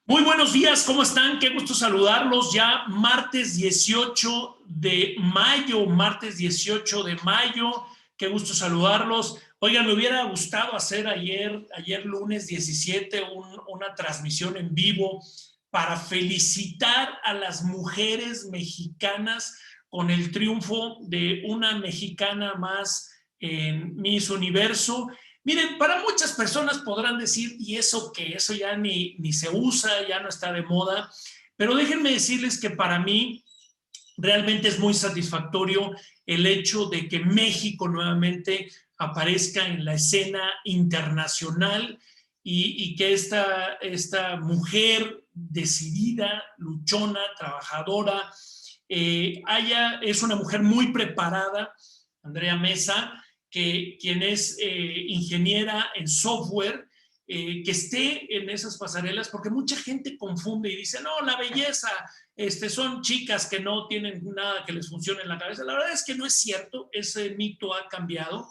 Muy buenos días, ¿cómo están? Qué gusto saludarlos. Ya martes 18 de mayo, qué gusto saludarlos. Oigan, me hubiera gustado hacer ayer lunes 17, una transmisión en vivo para felicitar a las mujeres mexicanas con el triunfo de una mexicana más en Miss Universo. Miren, para muchas personas podrán decir, ¿y eso qué? Eso ya ni se usa, ya no está de moda, pero déjenme decirles que para mí realmente es muy satisfactorio el hecho de que México nuevamente aparezca en la escena internacional y que esta mujer decidida, luchona, trabajadora, es una mujer muy preparada, Andrea Mesa, quien es ingeniera en software, que esté en esas pasarelas, porque mucha gente confunde y dice, no, la belleza, son chicas que no tienen nada que les funcione en la cabeza. La verdad es que no es cierto, ese mito ha cambiado.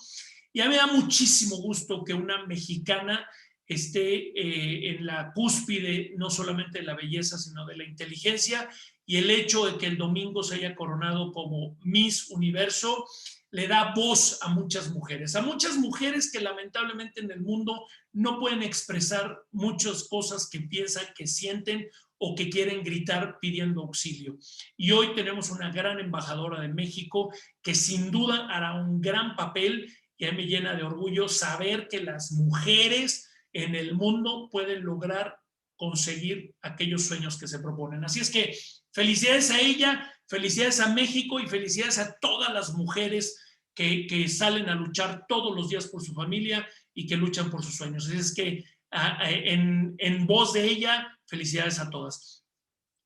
Y a mí me da muchísimo gusto que una mexicana esté en la cúspide, no solamente de la belleza, sino de la inteligencia, y el hecho de que el domingo se haya coronado como Miss Universo le da voz a muchas mujeres que lamentablemente en el mundo no pueden expresar muchas cosas que piensan, que sienten o que quieren gritar pidiendo auxilio. Y hoy tenemos una gran embajadora de México que sin duda hará un gran papel, y a mí me llena de orgullo saber que las mujeres en el mundo pueden lograr conseguir aquellos sueños que se proponen. Así es que felicidades a ella, felicidades a México y felicidades a todas las mujeres que salen a luchar todos los días por su familia y que luchan por sus sueños. Así es que en voz de ella, felicidades a todas.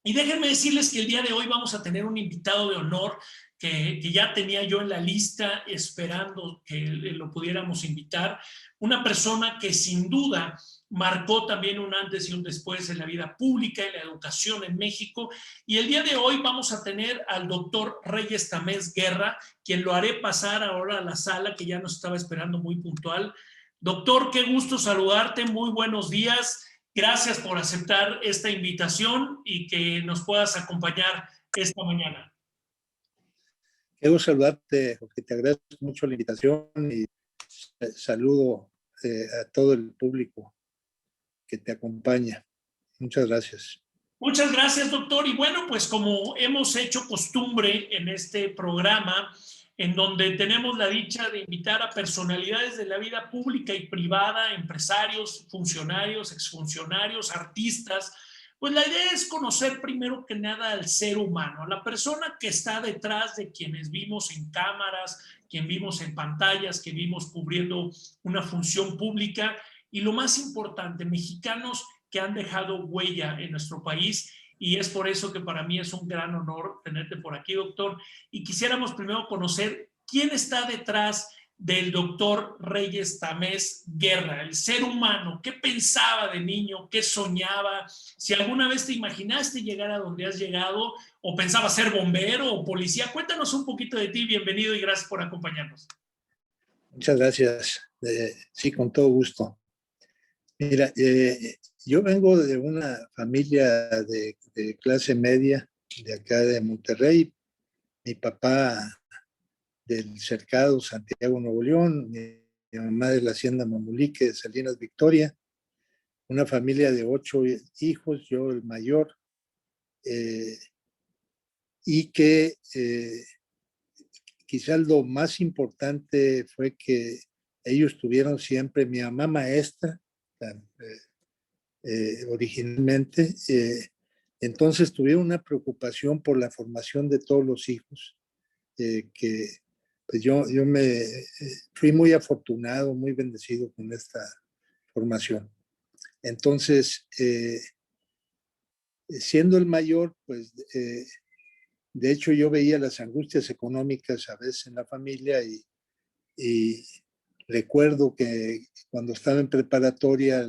Y déjenme decirles que el día de hoy vamos a tener un invitado de honor que ya tenía yo en la lista esperando que lo pudiéramos invitar, una persona que sin duda marcó también un antes y un después en la vida pública, en la educación en México. Y el día de hoy vamos a tener al doctor Reyes Tamés Guerra, quien lo haré pasar ahora a la sala, que ya nos estaba esperando muy puntual. Doctor, qué gusto saludarte, muy buenos días. Gracias por aceptar esta invitación y que nos puedas acompañar esta mañana. Quiero saludarte, porque te agradezco mucho la invitación y saludo a todo el público que te acompaña. Muchas gracias. Muchas gracias, doctor. Y bueno, pues como hemos hecho costumbre en este programa, en donde tenemos la dicha de invitar a personalidades de la vida pública y privada, empresarios, funcionarios, exfuncionarios, artistas, pues la idea es conocer primero que nada al ser humano, a la persona que está detrás de quienes vimos en cámaras, quien vimos en pantallas, que vimos cubriendo una función pública, y lo más importante, mexicanos que han dejado huella en nuestro país, y es por eso que para mí es un gran honor tenerte por aquí, doctor. Y quisiéramos primero conocer quién está detrás del doctor Reyes Tamés Guerra, el ser humano. ¿Qué pensaba de niño? ¿Qué soñaba? Si alguna vez te imaginaste llegar a donde has llegado, o pensabas ser bombero o policía, cuéntanos un poquito de ti. Bienvenido y gracias por acompañarnos. Muchas gracias. Sí, con todo gusto. Mira, yo vengo de una familia de clase media de acá de Monterrey. Mi papá del Cercado, Santiago, Nuevo León. Mi mamá de la Hacienda Mamulique, de Salinas, Victoria. Una familia de 8 hijos, yo el mayor. Y que quizás lo más importante fue que ellos tuvieron siempre, mi mamá maestra, originalmente, entonces tuvieron una preocupación por la formación de todos los hijos, que pues yo me fui muy afortunado, muy bendecido con esta formación. Entonces, siendo el mayor, pues de hecho yo veía las angustias económicas a veces en la familia y recuerdo que cuando estaba en preparatoria,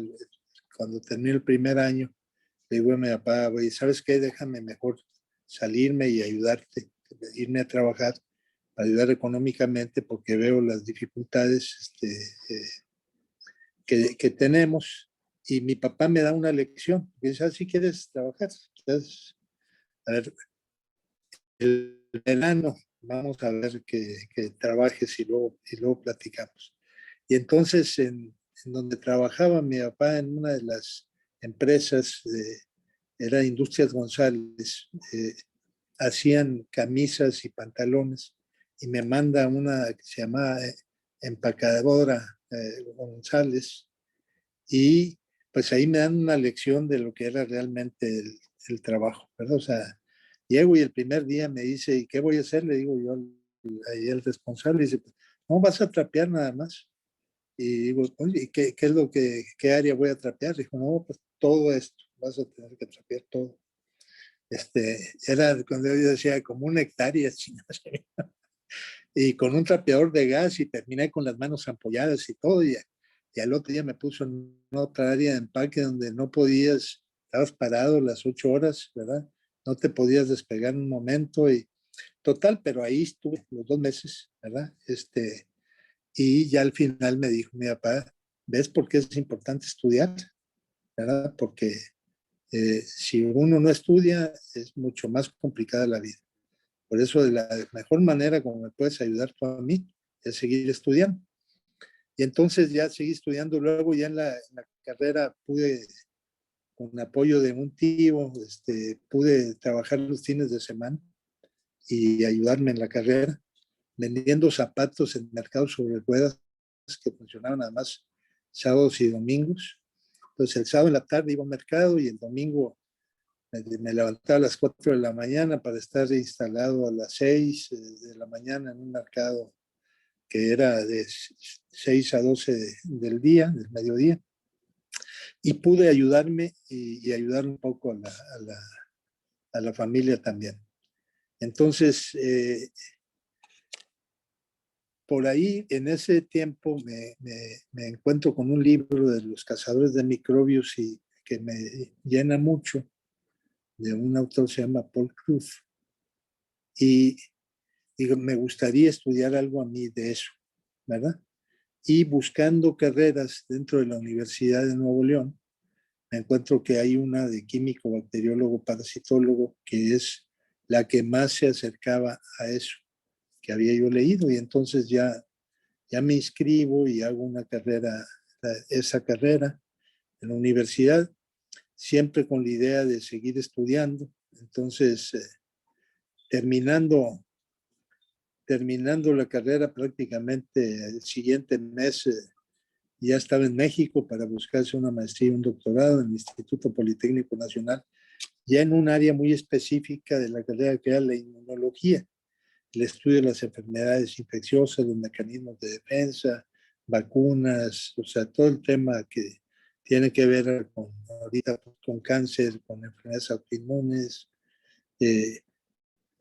cuando terminé el primer año, le digo a mi papá, güey, ¿sabes qué? Déjame mejor salirme y ayudarte, irme a trabajar, ayudar económicamente, porque veo las dificultades que tenemos. y mi papá me da una lección, que dice, si quieres trabajar, entonces, a ver, el verano, vamos a ver que trabajes y luego platicamos. Y entonces, en donde trabajaba mi papá, en una de las empresas, era Industrias González, hacían camisas y pantalones, y me manda una que se llama Empacadora González, y pues ahí me dan una lección de lo que era realmente el trabajo, ¿verdad? O sea, llego y el primer día me dice, ¿y qué voy a hacer? Le digo yo ahí el responsable, dice, pues, no vas a trapear nada más. Y digo, oye, ¿qué es lo qué área voy a trapear? Dijo, no, pues todo esto, vas a tener que trapear todo. Era cuando yo decía como una hectárea, y con un trapeador de gas, y terminé con las manos ampolladas y todo, y al otro día me puso en otra área de empaque donde no podías, estabas parado las 8 horas, ¿verdad? No te podías despegar un momento, y total, pero ahí estuve los 2 meses, ¿verdad? Y ya al final me dijo mi papá, ¿ves por qué es importante estudiar? ¿Verdad? Porque si uno no estudia, es mucho más complicada la vida. Por eso, de la mejor manera como me puedes ayudar tú a mí es seguir estudiando. Y entonces ya seguí estudiando. Luego ya en la carrera pude, con apoyo de un tío, pude trabajar los fines de semana y ayudarme en la carrera, vendiendo zapatos en mercados sobre ruedas que funcionaban además sábados y domingos. Entonces el sábado en la tarde iba al mercado y el domingo me levantaba a las 4 de la mañana para estar instalado a las 6 de la mañana en un mercado que era de 6 a 12 del día, del mediodía, y pude ayudarme y ayudar un poco a la familia también. Entonces, por ahí, en ese tiempo, me encuentro con un libro de los cazadores de microbios y que me llena mucho, de un autor que se llama Paul Cruz. Y digo, me gustaría estudiar algo a mí de eso, ¿verdad? Y buscando carreras dentro de la Universidad de Nuevo León, me encuentro que hay una de químico, bacteriólogo, parasitólogo, que es la que más se acercaba a eso que había yo leído. Y entonces ya me inscribo y hago una carrera, esa carrera en la universidad, siempre con la idea de seguir estudiando. Entonces, terminando la carrera prácticamente el siguiente mes, ya estaba en México para buscarse una maestría y un doctorado en el Instituto Politécnico Nacional, ya en un área muy específica de la carrera que era la inmunología, el estudio de las enfermedades infecciosas, los mecanismos de defensa, vacunas, o sea, todo el tema que tiene que ver con, ahorita, con cáncer, con enfermedades autoinmunes,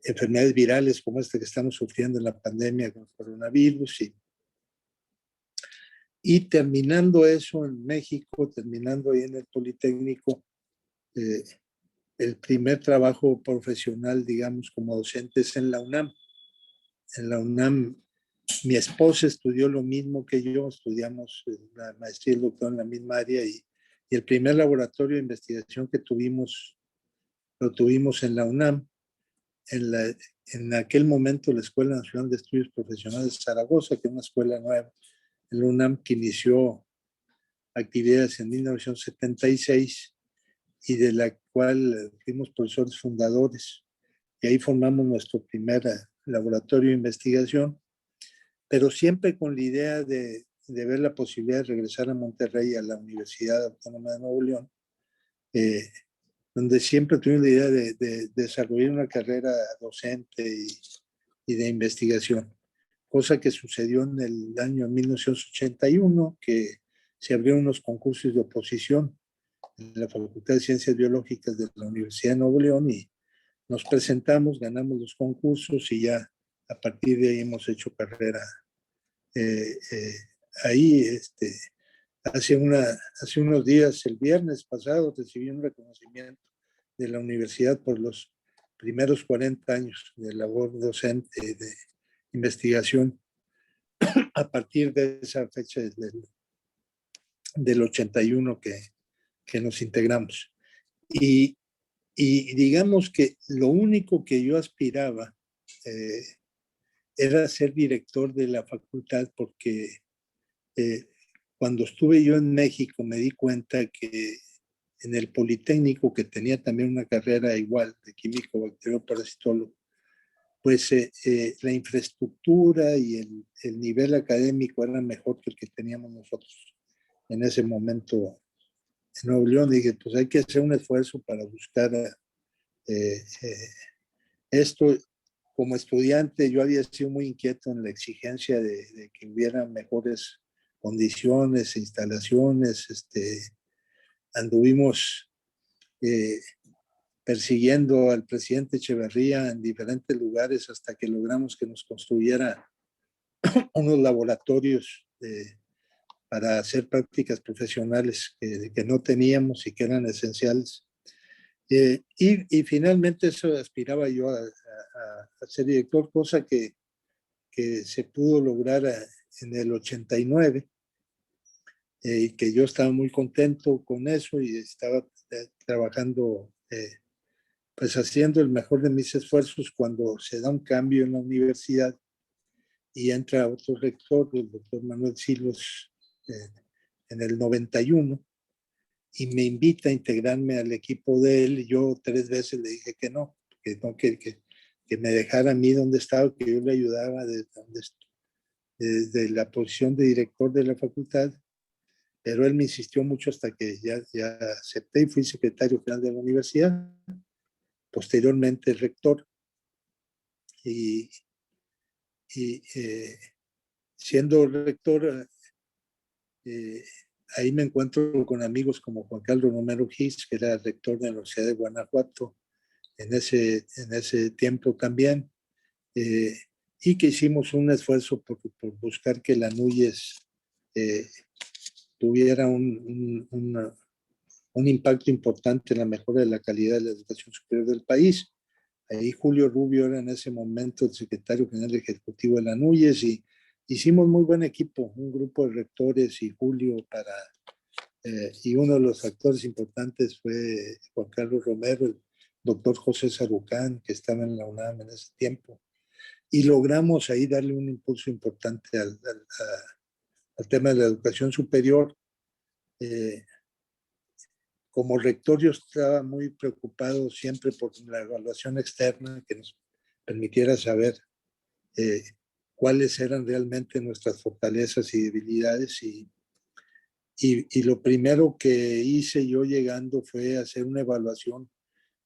enfermedades virales como esta que estamos sufriendo en la pandemia con el coronavirus. Y terminando eso en México, terminando ahí en el Politécnico, el primer trabajo profesional, digamos, como docente es en la UNAM. En la UNAM, mi esposa estudió lo mismo que yo, estudiamos la maestría y el doctorado en la misma área, y el primer laboratorio de investigación que tuvimos, lo tuvimos en la UNAM, en aquel momento la Escuela Nacional de Estudios Profesionales de Zaragoza, que es una escuela nueva, el UNAM, que inició actividades en 1976 y de la cual fuimos profesores fundadores. Y ahí formamos nuestro primer laboratorio de investigación, pero siempre con la idea de ver la posibilidad de regresar a Monterrey, a la Universidad Autónoma de Nuevo León, donde siempre tuvimos la idea de desarrollar una carrera docente y de investigación, cosa que sucedió en el año 1981, que se abrieron unos concursos de oposición en la Facultad de Ciencias Biológicas de la Universidad de Nuevo León, y nos presentamos, ganamos los concursos, y ya a partir de ahí hemos hecho carrera ahí. Hace unos días, el viernes pasado, recibí un reconocimiento de la universidad por los primeros 40 años de labor docente, de investigación, a partir de esa fecha del 81 que que nos integramos. Y digamos que lo único que yo aspiraba era ser director de la facultad, porque cuando estuve yo en México me di cuenta que en el Politécnico, que tenía también una carrera igual de químico bacterioparasitólogo, pues la infraestructura y el nivel académico era mejor que el que teníamos nosotros en ese momento en Nuevo León. Dije, pues hay que hacer un esfuerzo para buscar esto. Como estudiante yo había sido muy inquieto en la exigencia de que hubiera mejores condiciones, instalaciones. Anduvimos persiguiendo al presidente Echeverría en diferentes lugares hasta que logramos que nos construyera unos laboratorios para hacer prácticas profesionales que no teníamos y que eran esenciales. Y finalmente eso aspiraba yo a ser director, cosa que se pudo lograr en el 89, y que yo estaba muy contento con eso y estaba trabajando, pues haciendo el mejor de mis esfuerzos, cuando se da un cambio en la universidad y entra otro rector, el doctor Manuel Silos, en el 91, y me invita a integrarme al equipo de él. Yo 3 veces le dije que no, que me dejara a mí donde estaba, que yo le ayudaba desde la posición de director de la facultad, pero él me insistió mucho hasta que ya acepté y fui secretario general de la universidad, posteriormente rector, y siendo rector, ahí me encuentro con amigos como Juan Carlos Romero Gis, que era rector de la Universidad de Guanajuato en ese tiempo también, y que hicimos un esfuerzo por buscar que la NUYES tuviera un impacto importante en la mejora de la calidad de la educación superior del país. Ahí Julio Rubio era en ese momento el secretario general ejecutivo de la NUYES, y hicimos muy buen equipo, un grupo de rectores y Julio y uno de los factores importantes fue Juan Carlos Romero, el doctor José Sarucán, que estaba en la UNAM en ese tiempo, y logramos ahí darle un impulso importante al tema de la educación superior. Como rector yo estaba muy preocupado siempre por la evaluación externa, que nos permitiera saber cuáles eran realmente nuestras fortalezas y debilidades, y lo primero que hice yo llegando fue hacer una evaluación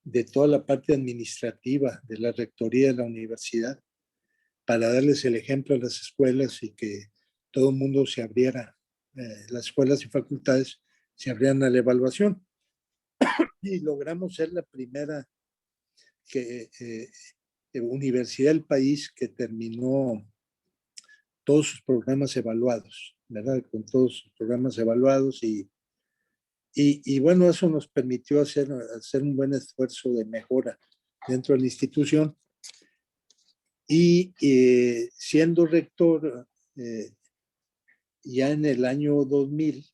de toda la parte administrativa de la rectoría de la universidad, para darles el ejemplo a las escuelas y que todo el mundo se abriera, las escuelas y facultades se abrieran a la evaluación. Y logramos ser la primera universidad del país que terminó todos sus programas evaluados, ¿verdad? Con todos sus programas evaluados, y bueno, eso nos permitió hacer un buen esfuerzo de mejora dentro de la institución. Y siendo rector, ya en el año 2000,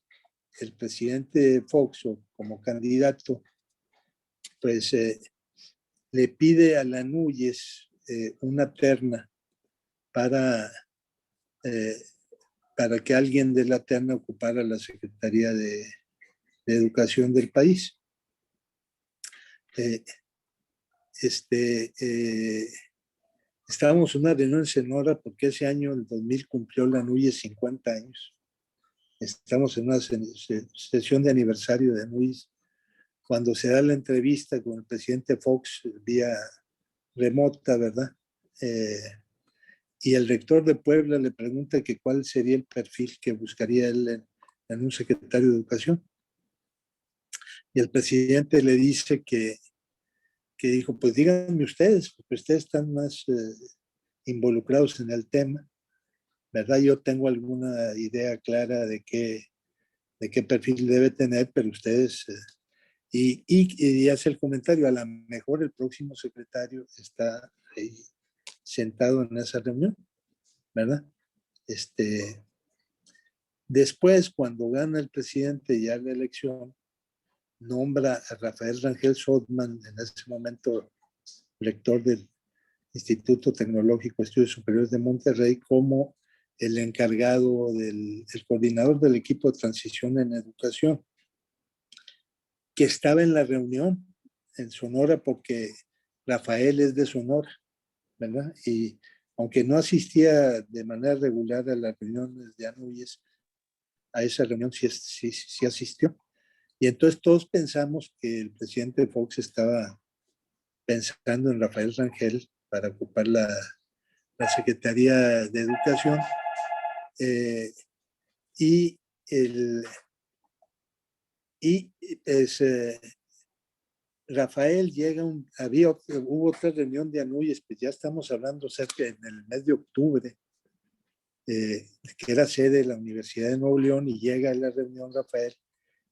el presidente Fox, como candidato, pues le pide a la NUYES una terna para que alguien de la terna ocupara la Secretaría de Educación del país. Estábamos en una reunión en Sonora porque ese año, el 2000, cumplió la NUYES 50 años. Estamos en una sesión de aniversario de NUYES, cuando se da la entrevista con el presidente Fox vía remota, ¿verdad? Y el rector de Puebla le pregunta que cuál sería el perfil que buscaría él en un secretario de Educación. Y el presidente le dice que dijo, pues díganme ustedes, porque ustedes están más involucrados en el tema, ¿verdad? Yo tengo alguna idea clara de qué perfil debe tener, pero ustedes... y hace el comentario, a lo mejor el próximo secretario está ahí sentado en esa reunión, ¿verdad? Después, cuando gana el presidente ya la elección, nombra a Rafael Rangel Sodman, en ese momento rector del Instituto Tecnológico de Estudios Superiores de Monterrey, como el encargado el coordinador del equipo de transición en educación, que estaba en la reunión en Sonora porque Rafael es de Sonora, ¿verdad? Y aunque no asistía de manera regular a las reuniones de Anuyes, a esa reunión sí asistió. Y entonces todos pensamos que el presidente Fox estaba pensando en Rafael Rangel para ocupar la Secretaría de Educación. Y pues, Rafael llega, hubo otra reunión de Anuyes, pues ya estamos hablando cerca en el mes de octubre, que era sede de la Universidad de Nuevo León, y llega a la reunión Rafael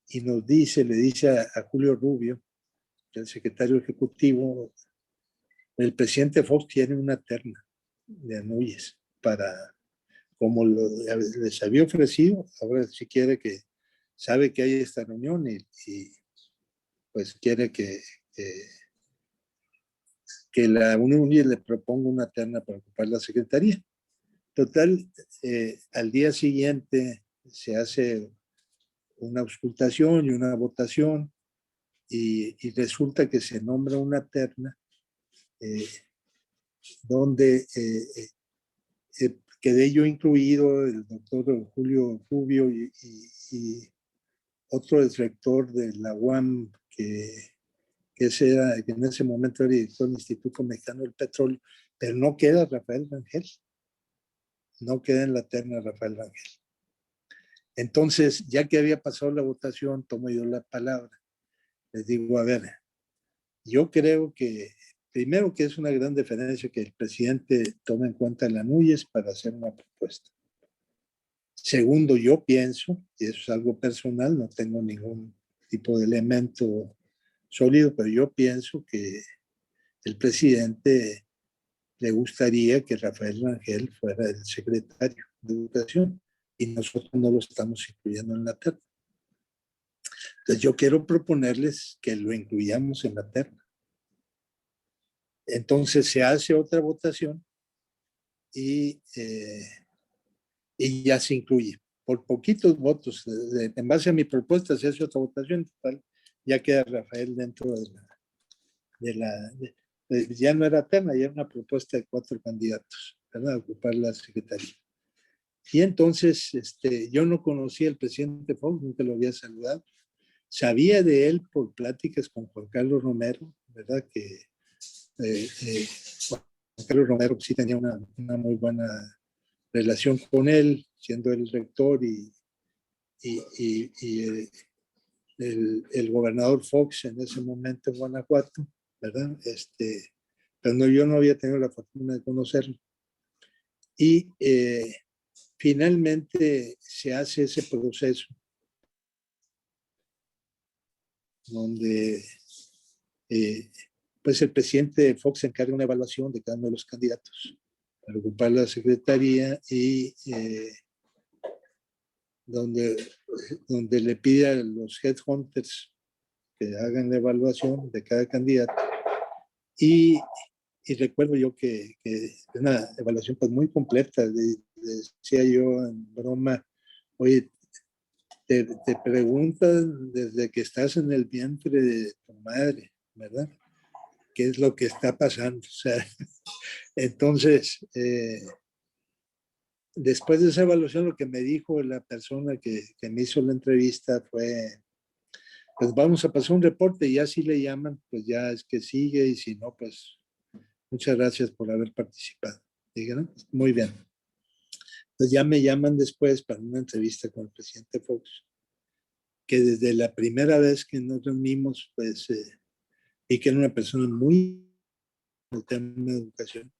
y le dice a Julio Rubio, el secretario ejecutivo, el presidente Fox tiene una terna de Anuyes para, como les había ofrecido, ahora si quiere que, sabe que hay esta reunión y pues quiere que la Anuyes le proponga una terna para ocupar la secretaría. Total, al día siguiente se hace una auscultación y una votación y resulta que se nombra una terna donde quedé yo incluido, el doctor Julio Rubio y otro director de la UAM que en ese momento era director del Instituto Mexicano del Petróleo, pero no queda Rafael Rangel, no queda en la terna Rafael Rangel. Entonces, ya que había pasado la votación, tomo yo la palabra. Les digo, a ver, yo creo que, primero que es una gran diferencia que el presidente tome en cuenta la Anuyes para hacer una propuesta. Segundo, yo pienso, y eso es algo personal, no tengo ningún tipo de elemento sólido, pero yo pienso que el presidente le gustaría que Rafael Rangel fuera el secretario de Educación y nosotros no lo estamos incluyendo en la terna. Entonces yo quiero proponerles que lo incluyamos en la terna. Entonces se hace otra votación y ya se incluye. Por poquitos votos, en base a mi propuesta se hace otra votación, total, ya queda Rafael dentro ya no era terna, ya era una propuesta de 4 candidatos, ¿verdad? A ocupar la secretaría. Y entonces yo no conocía al presidente Fox, nunca lo había saludado. Sabía de él por pláticas con Juan Carlos Romero, ¿verdad? Que Juan Carlos Romero sí tenía una muy buena relación con él, siendo el rector y el gobernador Fox en ese momento en Guanajuato, ¿verdad? Pero no, yo no había tenido la fortuna de conocerlo. Y finalmente se hace ese proceso donde pues el presidente Fox se encarga de una evaluación de cada uno de los candidatos para ocupar la secretaría y donde le pide a los headhunters que hagan la evaluación de cada candidato. Y recuerdo yo que una evaluación pues muy completa. Decía yo en broma, oye, te preguntan desde que estás en el vientre de tu madre, ¿verdad? ¿Qué es lo que está pasando? O sea, entonces, después de esa evaluación, lo que me dijo la persona que me hizo la entrevista fue, pues vamos a pasar un reporte y ya si le llaman, pues ya es que sigue y si no, pues muchas gracias por haber participado. Dije, ¿no? Muy bien. Entonces ya me llaman después para una entrevista con el presidente Fox, que desde la primera vez que nos reunimos, pues, y que era una persona muy en el tema de educación,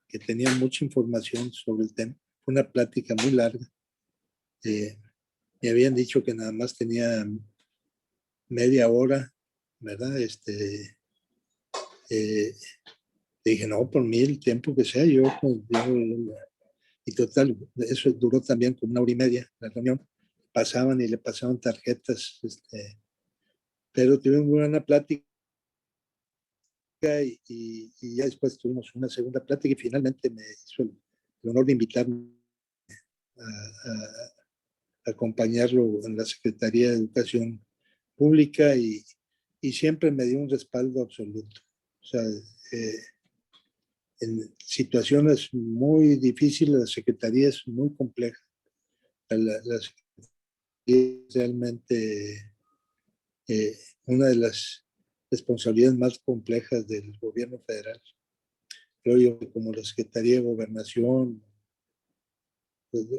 que tenía mucha información sobre el tema. Fue una plática muy larga. Me habían dicho que nada más tenía media hora, ¿verdad? Dije, no, por mí el tiempo que sea, pues, y total, eso duró también como 1 hora y media la reunión. Pasaban y le pasaban tarjetas pero tuvimos una buena plática y ya después tuvimos una segunda plática y finalmente me hizo el honor de invitarme a acompañarlo en la Secretaría de Educación Pública y siempre me dio un respaldo absoluto. O sea, en situaciones muy difíciles, la Secretaría es muy compleja. La Secretaría es realmente una de las responsabilidades más complejas del gobierno federal. Creo yo que como la Secretaría de Gobernación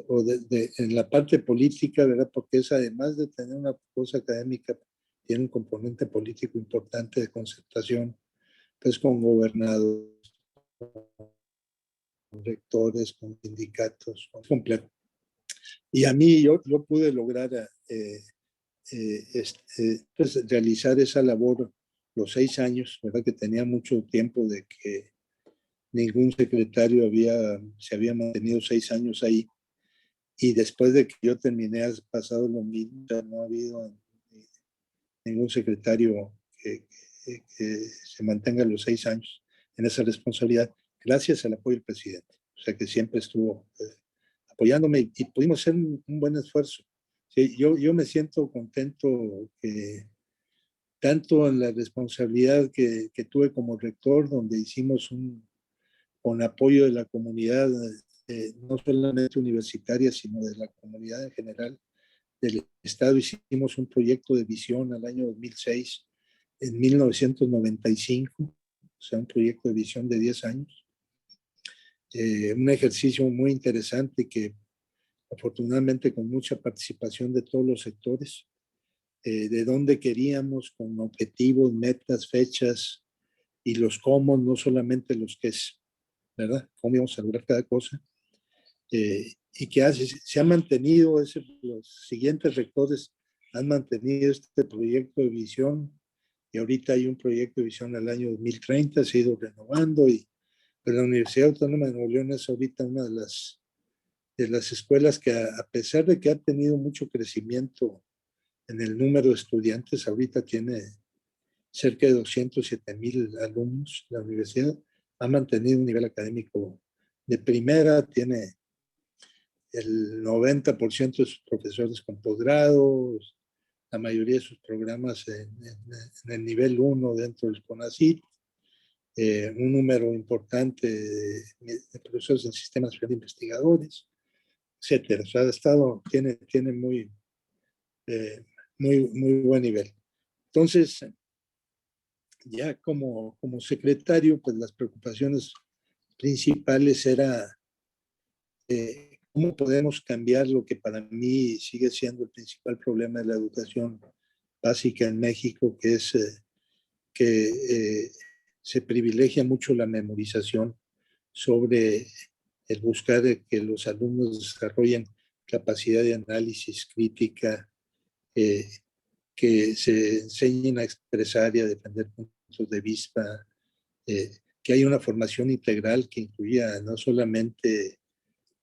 o en la parte política, ¿verdad? Porque es además de tener una cosa académica, tiene un componente político importante de concertación, pues con gobernadores, con rectores, con sindicatos, con complejo. Y a mí yo pude lograr pues, realizar esa labor los 6 años, ¿verdad? Que tenía mucho tiempo de que ningún secretario se había mantenido 6 años ahí. Y después de que yo terminé, ha pasado lo mismo. O sea, no ha habido ningún secretario que se mantenga los 6 años en esa responsabilidad, gracias al apoyo del presidente. O sea, que siempre estuvo apoyándome y pudimos hacer un buen esfuerzo. Sí, yo me siento contento que tanto en la responsabilidad que tuve como rector, donde hicimos con apoyo de la comunidad, no solamente universitaria, sino de la comunidad en general del Estado, hicimos un proyecto de visión al año 2006, en 1995, o sea, un proyecto de visión de 10 años. Un ejercicio muy interesante que afortunadamente con mucha participación de todos los sectores, de dónde queríamos, con objetivos, metas, fechas y los cómo, no solamente los qué es, ¿verdad? Cómo íbamos a lograr cada cosa. Y que se ha mantenido, los siguientes rectores han mantenido este proyecto de visión y ahorita hay un proyecto de visión al año 2030, se ha ido renovando y pero la Universidad Autónoma de Nuevo León es ahorita una de las escuelas que a pesar de que ha tenido mucho crecimiento en el número de estudiantes, ahorita tiene cerca de 207,000 alumnos. La universidad ha mantenido un nivel académico de primera, tiene el 90% de sus profesores con posgrados, la mayoría de sus programas en el nivel 1 dentro del CONACYT, un número importante de profesores en sistemas de investigadores, etcétera. O sea, el Estado tiene muy buen nivel. Entonces, ya como secretario, pues las preocupaciones principales era cómo podemos cambiar lo que para mí sigue siendo el principal problema de la educación básica en México, que es que se privilegia mucho la memorización sobre el buscar que los alumnos desarrollen capacidad de análisis crítica, que se enseñen a expresar y a defender puntos de vista, que haya una formación integral que incluya no solamente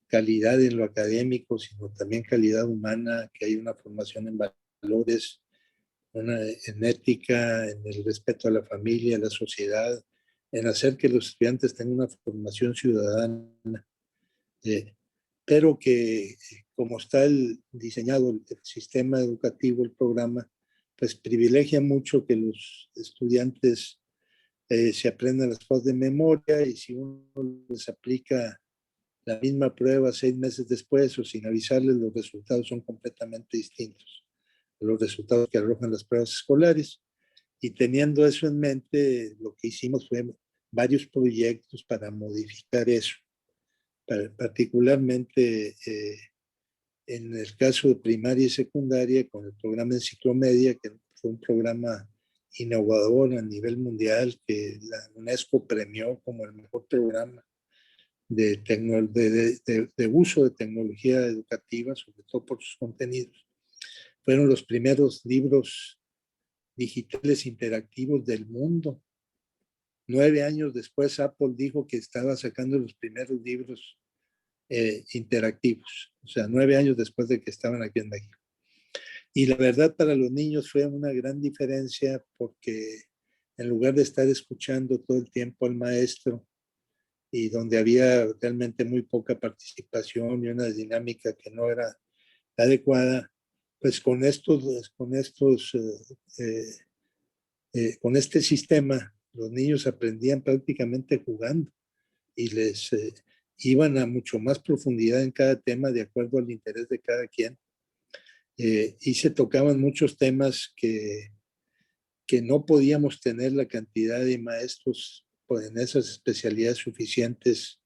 calidad en lo académico, sino también calidad humana, que haya una formación en valores, en ética, en el respeto a la familia, a la sociedad, en hacer que los estudiantes tengan una formación ciudadana, pero que como está diseñado el sistema educativo, el programa, pues privilegia mucho que los estudiantes se aprendan las cosas de memoria y si uno les aplica la misma prueba 6 meses después o sin avisarles, los resultados son completamente distintos a los resultados que arrojan las pruebas escolares. Y teniendo eso en mente, lo que hicimos fue varios proyectos para modificar eso. Particularmente en el caso de primaria y secundaria, con el programa Enciclomedia, que fue un programa innovador a nivel mundial, que la UNESCO premió como el mejor programa de uso de tecnología educativa, sobre todo por sus contenidos. Fueron los primeros libros digitales interactivos del mundo. 9 años después, Apple dijo que estaba sacando los primeros libros interactivos, o sea, 9 años después de que estaban aquí en México. Y la verdad para los niños fue una gran diferencia porque en lugar de estar escuchando todo el tiempo al maestro y donde había realmente muy poca participación y una dinámica que no era adecuada, pues con este sistema, los niños aprendían prácticamente jugando y les iban a mucho más profundidad en cada tema de acuerdo al interés de cada quien. Y se tocaban muchos temas que no podíamos tener la cantidad de maestros en esas especialidades suficientes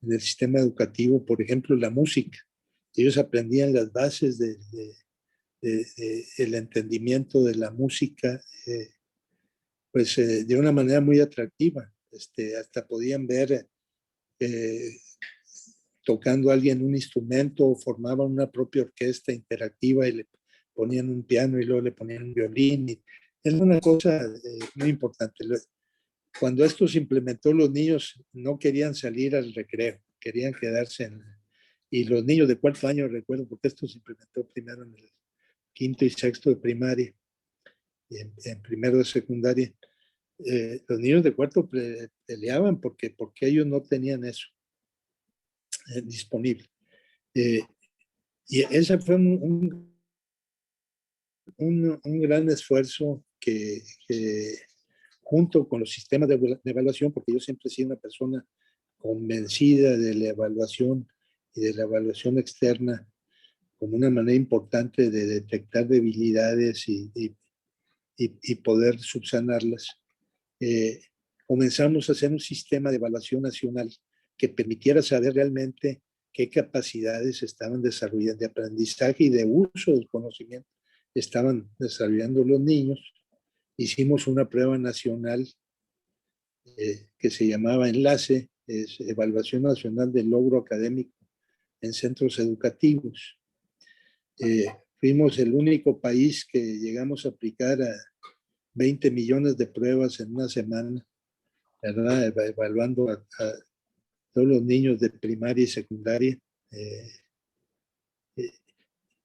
en el sistema educativo. Por ejemplo, la música. Ellos aprendían las bases el entendimiento de la música, de una manera muy atractiva. Hasta podían ver tocando a alguien un instrumento o formaban una propia orquesta interactiva y le ponían un piano y luego le ponían un violín. Y es una cosa muy importante. Cuando esto se implementó, los niños no querían salir al recreo, querían quedarse y los niños de 4º año, recuerdo, porque esto se implementó primero en el 5º y 6º de primaria y en 1º de secundaria, los niños de 4º peleaban porque ellos no tenían eso disponible. Y ese fue un gran esfuerzo que junto con los sistemas de evaluación, porque yo siempre he sido una persona convencida de la evaluación y de la evaluación externa como una manera importante de detectar debilidades y poder subsanarlas. Comenzamos a hacer un sistema de evaluación nacional que permitiera saber realmente qué capacidades estaban desarrollando de aprendizaje y de uso del conocimiento estaban desarrollando los niños. Hicimos una prueba nacional que se llamaba Enlace, es Evaluación Nacional del Logro Académico en Centros Educativos. Fuimos el único país que llegamos a aplicar a 20 millones de pruebas en una semana, ¿verdad? Evaluando a todos los niños de primaria y secundaria,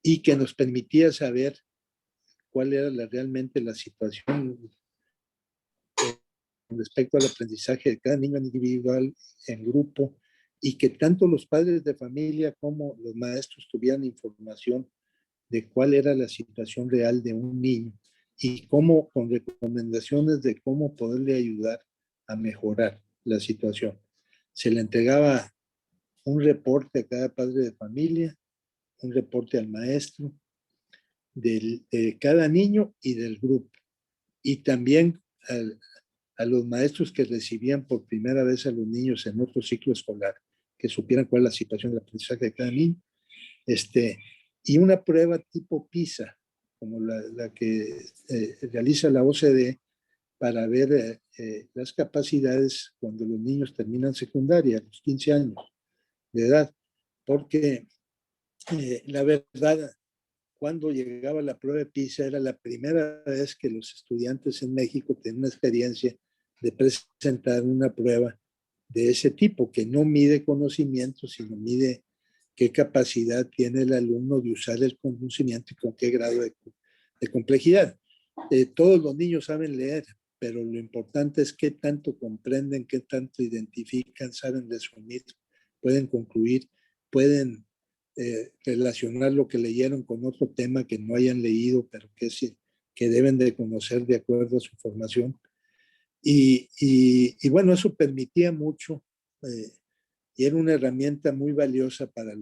y que nos permitía saber cuál era realmente la situación con respecto al aprendizaje de cada niño individual, en grupo, y que tanto los padres de familia como los maestros tuvieran información de cuál era la situación real de un niño y cómo, con recomendaciones de cómo poderle ayudar a mejorar la situación. Se le entregaba un reporte a cada padre de familia, un reporte al maestro de cada niño y del grupo. Y también a los maestros que recibían por primera vez a los niños en otro ciclo escolar, que supieran cuál es la situación del aprendizaje de cada niño. Y una prueba tipo PISA, como la que realiza la OCDE, para ver las capacidades cuando los niños terminan secundaria, a los 15 años de edad, porque la verdad, cuando llegaba la prueba de PISA, era la primera vez que los estudiantes en México tenían una experiencia de presentar una prueba de ese tipo, que no mide conocimiento, sino mide qué capacidad tiene el alumno de usar el conocimiento y con qué grado de complejidad. Todos los niños saben leer, pero lo importante es qué tanto comprenden, qué tanto identifican, saben resumir, pueden concluir, pueden relacionar lo que leyeron con otro tema que no hayan leído, pero que deben de conocer de acuerdo a su formación. Y bueno, eso permitía mucho y era una herramienta muy valiosa para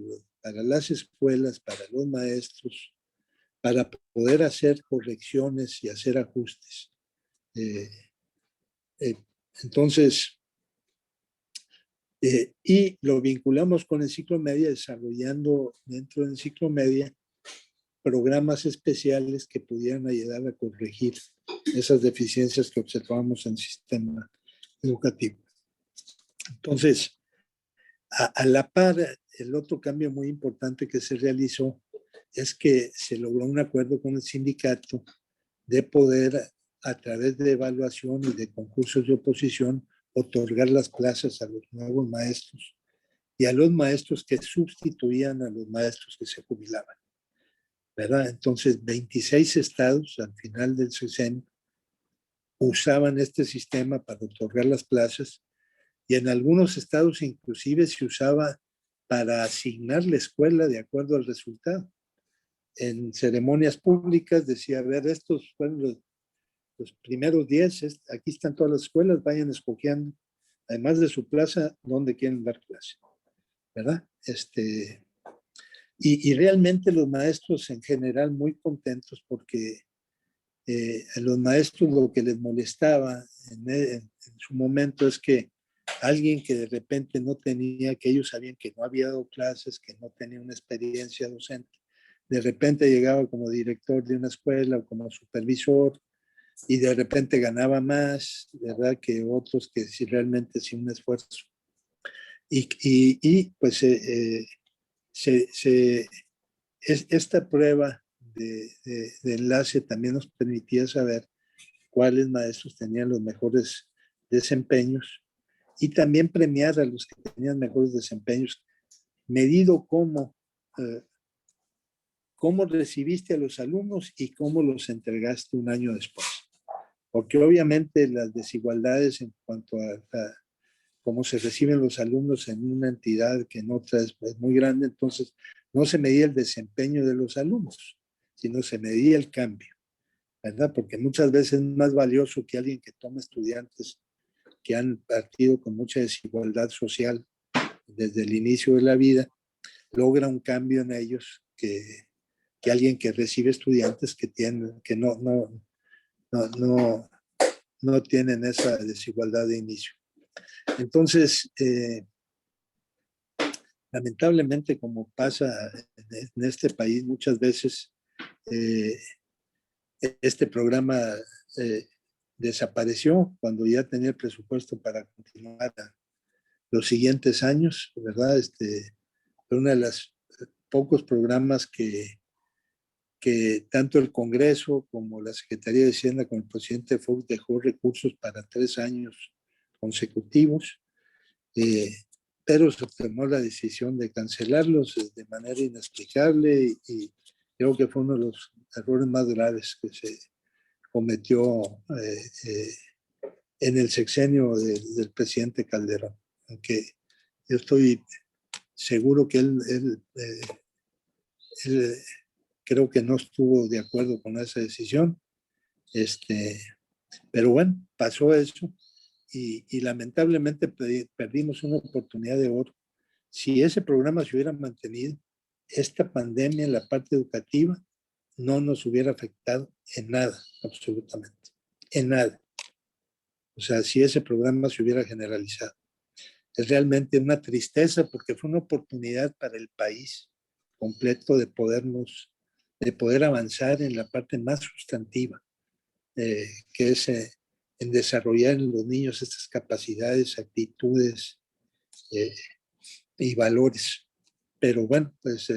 las escuelas, para los maestros, para poder hacer correcciones y hacer ajustes. Entonces, y lo vinculamos con el ciclo media, desarrollando dentro del ciclo media programas especiales que pudieran ayudar a corregir esas deficiencias que observamos en el sistema educativo. Entonces, a la par, el otro cambio muy importante que se realizó es que se logró un acuerdo con el sindicato de poder, a través de evaluación y de concursos de oposición, otorgar las plazas a los nuevos maestros y a los maestros que sustituían a los maestros que se jubilaban. ¿verdad? Entonces, 26 estados al final del sexenio usaban este sistema para otorgar las plazas y en algunos estados inclusive se usaba para asignar la escuela de acuerdo al resultado. En ceremonias públicas decía, a ver, estos fueron los primeros 10, aquí están todas las escuelas, vayan escogiendo, además de su plaza, dónde quieren dar clase, ¿verdad? Y realmente los maestros en general muy contentos porque a los maestros lo que les molestaba en su momento es que alguien que de repente no tenía, que ellos sabían que no había dado clases, que no tenía una experiencia docente, de repente llegaba como director de una escuela o como supervisor y de repente ganaba más, ¿verdad? Que otros que sí realmente sin un esfuerzo. Y pues esta prueba de enlace también nos permitía saber cuáles maestros tenían los mejores desempeños y también premiar a los que tenían mejores desempeños, medido cómo recibiste a los alumnos y cómo los entregaste un año después. Porque obviamente las desigualdades en cuanto a cómo se reciben los alumnos en una entidad que en otra es muy grande, entonces no se medía el desempeño de los alumnos, sino se medía el cambio, ¿verdad? Porque muchas veces es más valioso que alguien que toma estudiantes que han partido con mucha desigualdad social desde el inicio de la vida, logra un cambio en ellos que alguien que recibe estudiantes que no tienen esa desigualdad de inicio. Entonces, lamentablemente, como pasa en este país, muchas veces este programa desapareció cuando ya tenía el presupuesto para continuar los siguientes años, ¿verdad? Fue uno de los pocos programas que tanto el Congreso como la Secretaría de Hacienda con el presidente Fox dejó recursos para 3 años consecutivos, pero se tomó la decisión de cancelarlos de manera inexplicable y creo que fue uno de los errores más graves que se cometió en el sexenio del presidente Calderón, aunque yo estoy seguro que él creo que no estuvo de acuerdo con esa decisión, pero bueno, pasó eso y lamentablemente perdimos una oportunidad de oro. Si ese programa se hubiera mantenido, esta pandemia en la parte educativa no nos hubiera afectado en nada, absolutamente, en nada. O sea, si ese programa se hubiera generalizado. Es realmente una tristeza porque fue una oportunidad para el país completo de poder avanzar en la parte más sustantiva, que es en desarrollar en los niños estas capacidades, actitudes y valores. Pero bueno, pues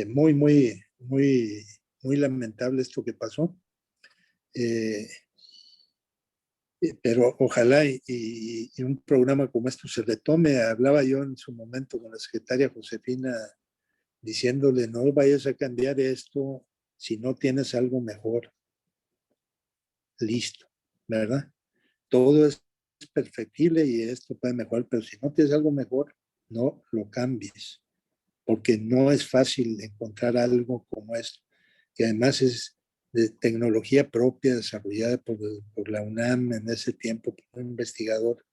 muy, muy, muy, muy lamentable esto que pasó. Pero ojalá y un programa como esto se retome. Hablaba yo en su momento con la secretaria Josefina diciéndole, no vayas a cambiar esto si no tienes algo mejor. Listo, ¿verdad? Todo es perfectible y esto puede mejorar, pero si no tienes algo mejor, no lo cambies, porque no es fácil encontrar algo como esto, que además es de tecnología propia desarrollada por la UNAM en ese tiempo, por un investigador,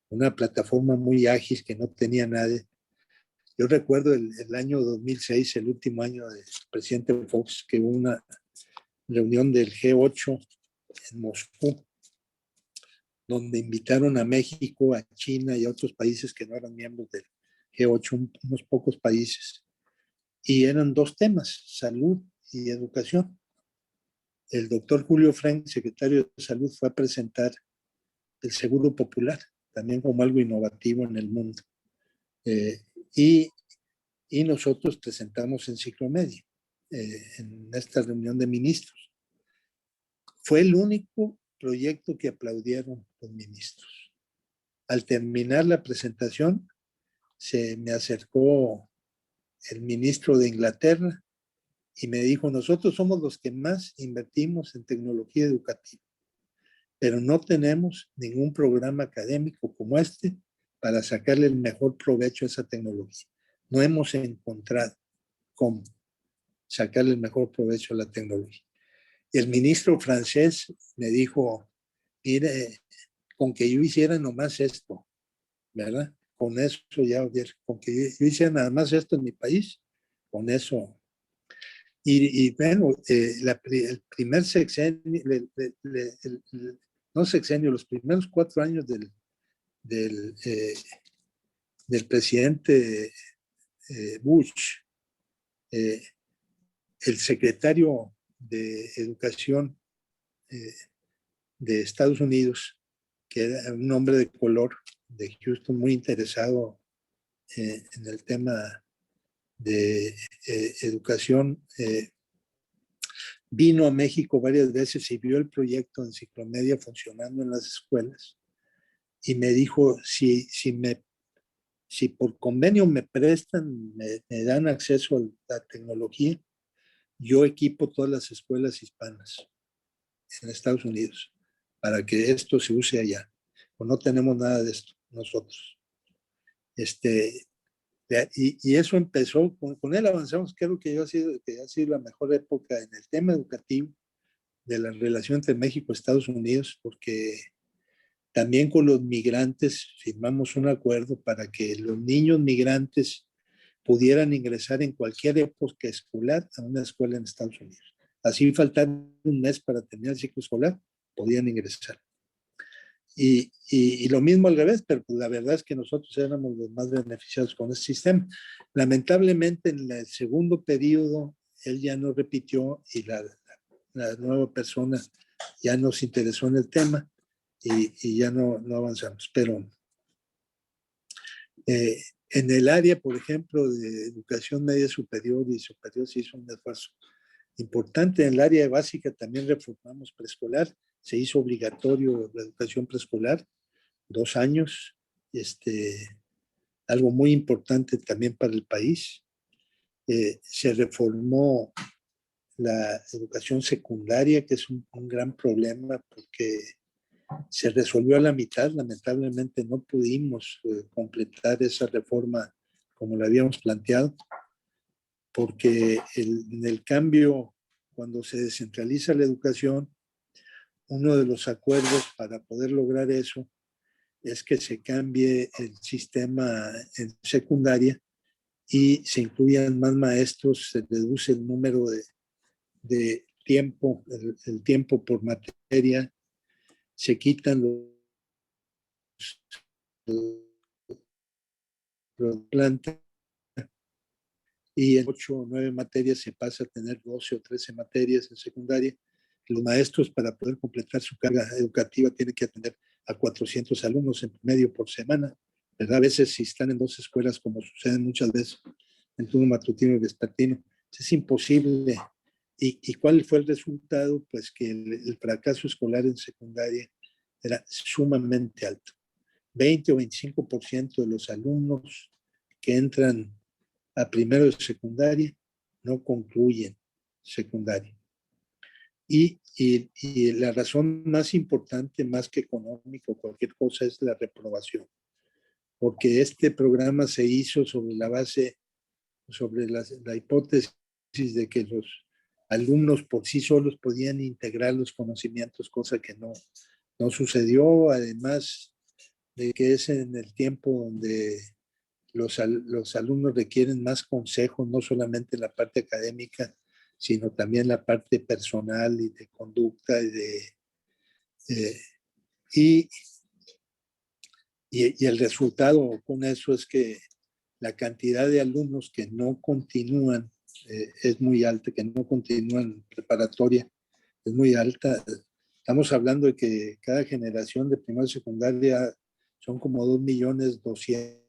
una plataforma muy ágil que no tenía nadie. Yo recuerdo el año 2006, el último año del presidente Fox, que hubo una reunión del G8 en Moscú, donde invitaron a México, a China y a otros países que no eran miembros del G8, unos pocos países. Y eran 2 temas, salud y educación. El doctor Julio Frank, secretario de Salud, fue a presentar el Seguro Popular, también como algo innovativo en el mundo. Y nosotros presentamos Enciclomedia en esta reunión de ministros. Fue el único proyecto que aplaudieron los ministros. Al terminar la presentación, se me acercó el ministro de Inglaterra y me dijo, nosotros somos los que más invertimos en tecnología educativa, pero no tenemos ningún programa académico como este para sacarle el mejor provecho a esa tecnología. No hemos encontrado cómo sacarle el mejor provecho a la tecnología. Y el ministro francés me dijo, mire, con que yo hiciera nomás esto, ¿verdad? Con eso ya, con que yo hiciera nada más esto en mi país, con eso. Y bueno, el primer sexenio, no sexenio, los primeros 4 años del, del presidente Bush, el secretario de Educación de Estados Unidos, que era un hombre de color de Houston muy interesado en el tema de educación, vino a México varias veces y vio el proyecto de Enciclomedia funcionando en las escuelas y me dijo, si por convenio me prestan, me dan acceso a la tecnología, yo equipo todas las escuelas hispanas en Estados Unidos para que esto se use allá. O no tenemos nada de esto nosotros. Y eso empezó, con él avanzamos, creo que ha sido la mejor época en el tema educativo de la relación entre México y Estados Unidos, porque también con los migrantes firmamos un acuerdo para que los niños migrantes pudieran ingresar en cualquier época escolar a una escuela en Estados Unidos. Así faltar un mes para terminar el ciclo escolar, podían ingresar. Y lo mismo al revés, pero pues la verdad es que nosotros éramos los más beneficiados con ese sistema. Lamentablemente en el segundo periodo él ya no repitió y la nueva persona ya nos interesó en el tema y ya no avanzamos. Pero en el área, por ejemplo, de educación media superior y superior se hizo un esfuerzo importante. En el área básica también reformamos preescolar, se hizo obligatorio la educación preescolar, 2 años, algo muy importante también para el país. Se reformó la educación secundaria, que es un gran problema porque se resolvió a la mitad. Lamentablemente no pudimos completar esa reforma como la habíamos planteado, porque en el cambio, cuando se descentraliza la educación, uno de los acuerdos para poder lograr eso es que se cambie el sistema en secundaria y se incluyan más maestros, se reduce el número de tiempo, el tiempo por materia, se quitan los plantas y en 8 o 9 materias se pasa a tener 12 o 13 materias en secundaria. Los maestros, para poder completar su carga educativa, tienen que atender a 400 alumnos en promedio por semana, ¿verdad? A veces si están en 2 escuelas, como sucede muchas veces, en turno matutino y vespertino, es imposible. ¿Y cuál fue el resultado? Pues que el fracaso escolar en secundaria era sumamente alto. 20 o 25% de los alumnos que entran a primero de secundaria no concluyen secundaria. Y la razón más importante, más que económico o cualquier cosa, es la reprobación. Porque este programa se hizo sobre la base, sobre la hipótesis de que los alumnos por sí solos podían integrar los conocimientos, cosa que no sucedió, además de que es en el tiempo donde los alumnos requieren más consejos, no solamente en la parte académica, sino también la parte personal y de conducta y el resultado con eso es que la cantidad de alumnos que no continúan es muy alta, que no continúan preparatoria es muy alta. Estamos hablando de que cada generación de primaria y secundaria son como 2.200.000,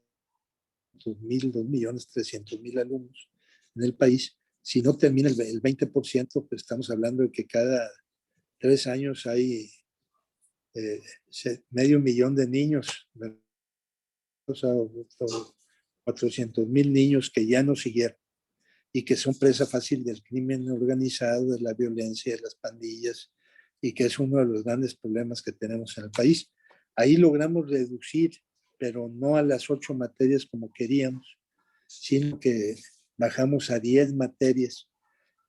2.300.000 alumnos en el país. Si no termina el 20%, pues estamos hablando de que cada 3 años hay medio millón de niños, o sea, 400.000 niños que ya no siguieron. y que son presa fácil del crimen organizado, de la violencia, de las pandillas, y que es uno de los grandes problemas que tenemos en el país. Ahí logramos reducir, pero no a las 8 materias como queríamos, sino que bajamos a 10 materias,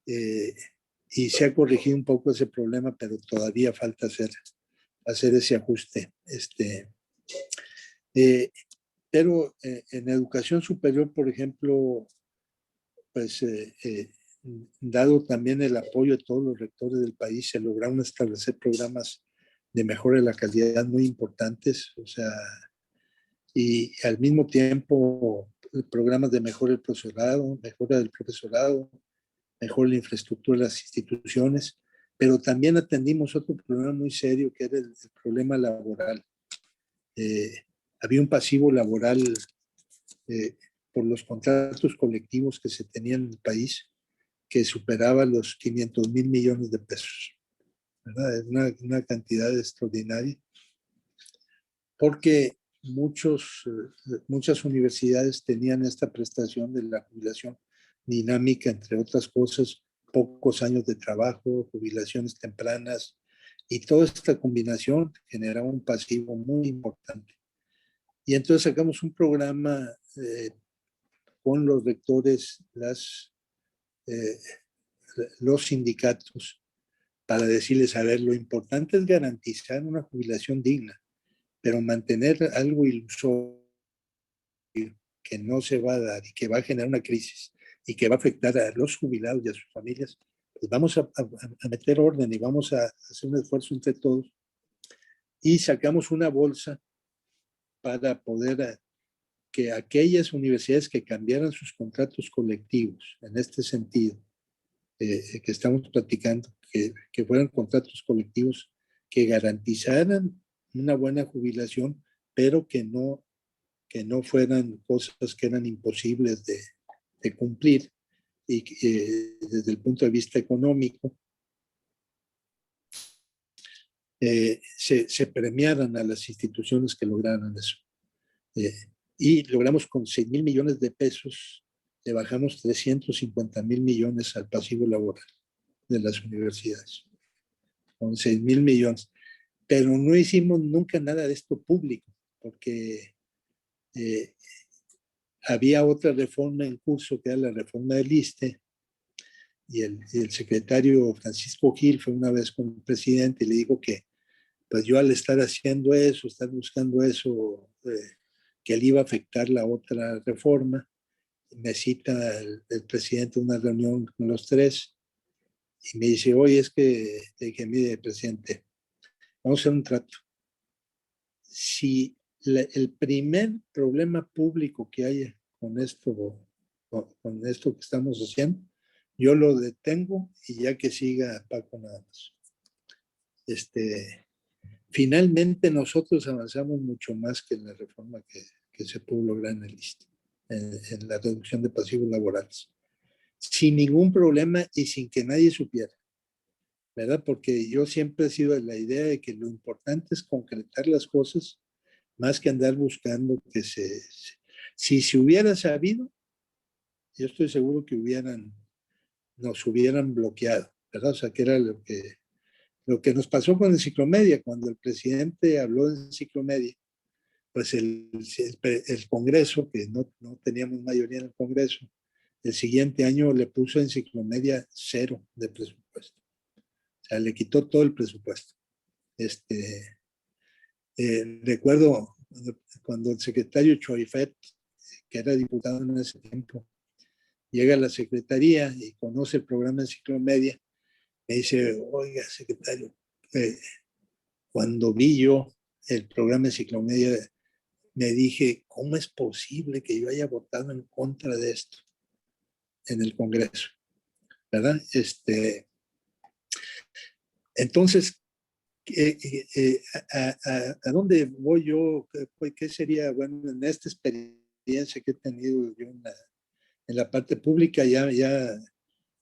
y se ha corregido un poco ese problema, pero todavía falta hacer ese ajuste. Pero en educación superior, por ejemplo, pues dado también el apoyo de todos los rectores del país, se lograron establecer programas de mejora de la calidad muy importantes, o sea, y al mismo tiempo programas de mejora del profesorado, mejora la infraestructura de las instituciones, pero también atendimos otro problema muy serio que era el problema laboral. Había un pasivo laboral por los contratos colectivos que se tenían en el país que superaba los 500,000 millones de pesos. ¿Verdad? Es una cantidad extraordinaria, porque muchas universidades tenían esta prestación de la jubilación dinámica, entre otras cosas, pocos años de trabajo, jubilaciones tempranas, y toda esta combinación generaba un pasivo muy importante. Y entonces sacamos un programa con los rectores, los sindicatos, para decirles, a ver, lo importante es garantizar una jubilación digna, pero mantener algo ilusorio que no se va a dar y que va a generar una crisis y que va a afectar a los jubilados y a sus familias, pues vamos a meter orden y vamos a hacer un esfuerzo entre todos. Y sacamos una bolsa para poder que aquellas universidades que cambiaran sus contratos colectivos en este sentido, que estamos platicando, que fueran contratos colectivos que garantizaran una buena jubilación, pero que no fueran cosas que eran imposibles de cumplir, y desde el punto de vista económico se premiaran a las instituciones que lograran eso. Y logramos con 6,000 millones de pesos, le bajamos 350,000 millones al pasivo laboral de las universidades, con 6,000 millones. Pero no hicimos nunca nada de esto público, porque había otra reforma en curso, que era la reforma del ISSSTE, y el secretario Francisco Gil fue una vez con el presidente y le dijo que pues yo al estar haciendo eso, estar buscando eso, que le iba a afectar la otra reforma. Me cita el presidente a una reunión con los tres y me dice, oye, es que mire, presidente, vamos a hacer un trato. Si el primer problema público que haya con esto que estamos haciendo, yo lo detengo y ya que siga Paco nada más. Finalmente nosotros avanzamos mucho más que en la reforma que se pudo lograr en el ISSSTE, en la reducción de pasivos laborales, sin ningún problema y sin que nadie supiera, ¿verdad? Porque yo siempre he sido de la idea de que lo importante es concretar las cosas más que andar buscando que si se hubiera sabido, yo estoy seguro que nos hubieran bloqueado, ¿verdad? O sea, que era lo que nos pasó con Enciclomedia. Cuando el presidente habló de Enciclomedia, pues el Congreso, que no teníamos mayoría en el Congreso, el siguiente año le puso a Enciclomedia 0 de presupuesto. O sea, le quitó todo el presupuesto. Recuerdo cuando el secretario Choifet, que era diputado en ese tiempo, llega a la secretaría y conoce el programa de Enciclomedia, me dice, oiga, secretario, cuando vi yo el programa de Enciclomedia, me dije, ¿cómo es posible que yo haya votado en contra de esto en el Congreso? ¿Verdad? Entonces, ¿a dónde voy yo? ¿Qué sería, bueno, en esta experiencia que he tenido yo en la parte pública? Ya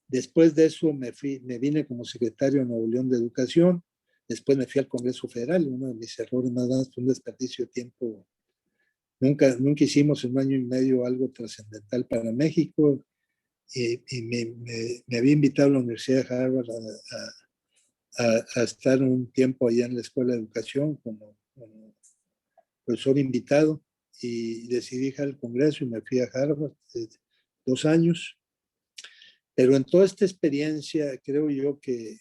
después de eso me vine como secretario de Nuevo León de Educación, después me fui al Congreso Federal. Uno de mis errores más grandes fue un desperdicio de tiempo. Nunca hicimos en un año y medio algo trascendental para México. y me había invitado a la Universidad de Harvard a estar un tiempo allá en la Escuela de Educación como profesor invitado, y decidí dejar el Congreso y me fui a Harvard 2 años. Pero en toda esta experiencia creo yo que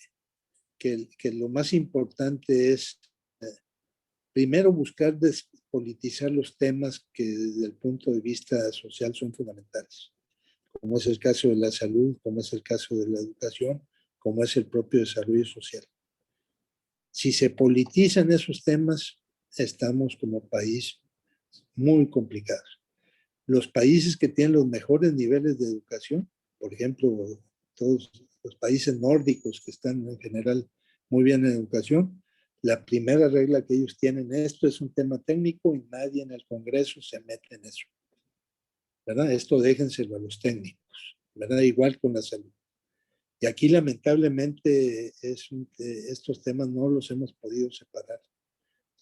lo más importante es primero buscar despolitizar los temas que desde el punto de vista social son fundamentales, como es el caso de la salud, como es el caso de la educación, como es el propio desarrollo social. Si se politizan esos temas, estamos como país muy complicados. Los países que tienen los mejores niveles de educación, por ejemplo, todos los países nórdicos que están en general muy bien en educación, la primera regla que ellos tienen, esto es un tema técnico y nadie en el Congreso se mete en eso, ¿verdad? Esto déjenselo a los técnicos, ¿verdad? Igual con la salud. Y aquí lamentablemente estos temas no los hemos podido separar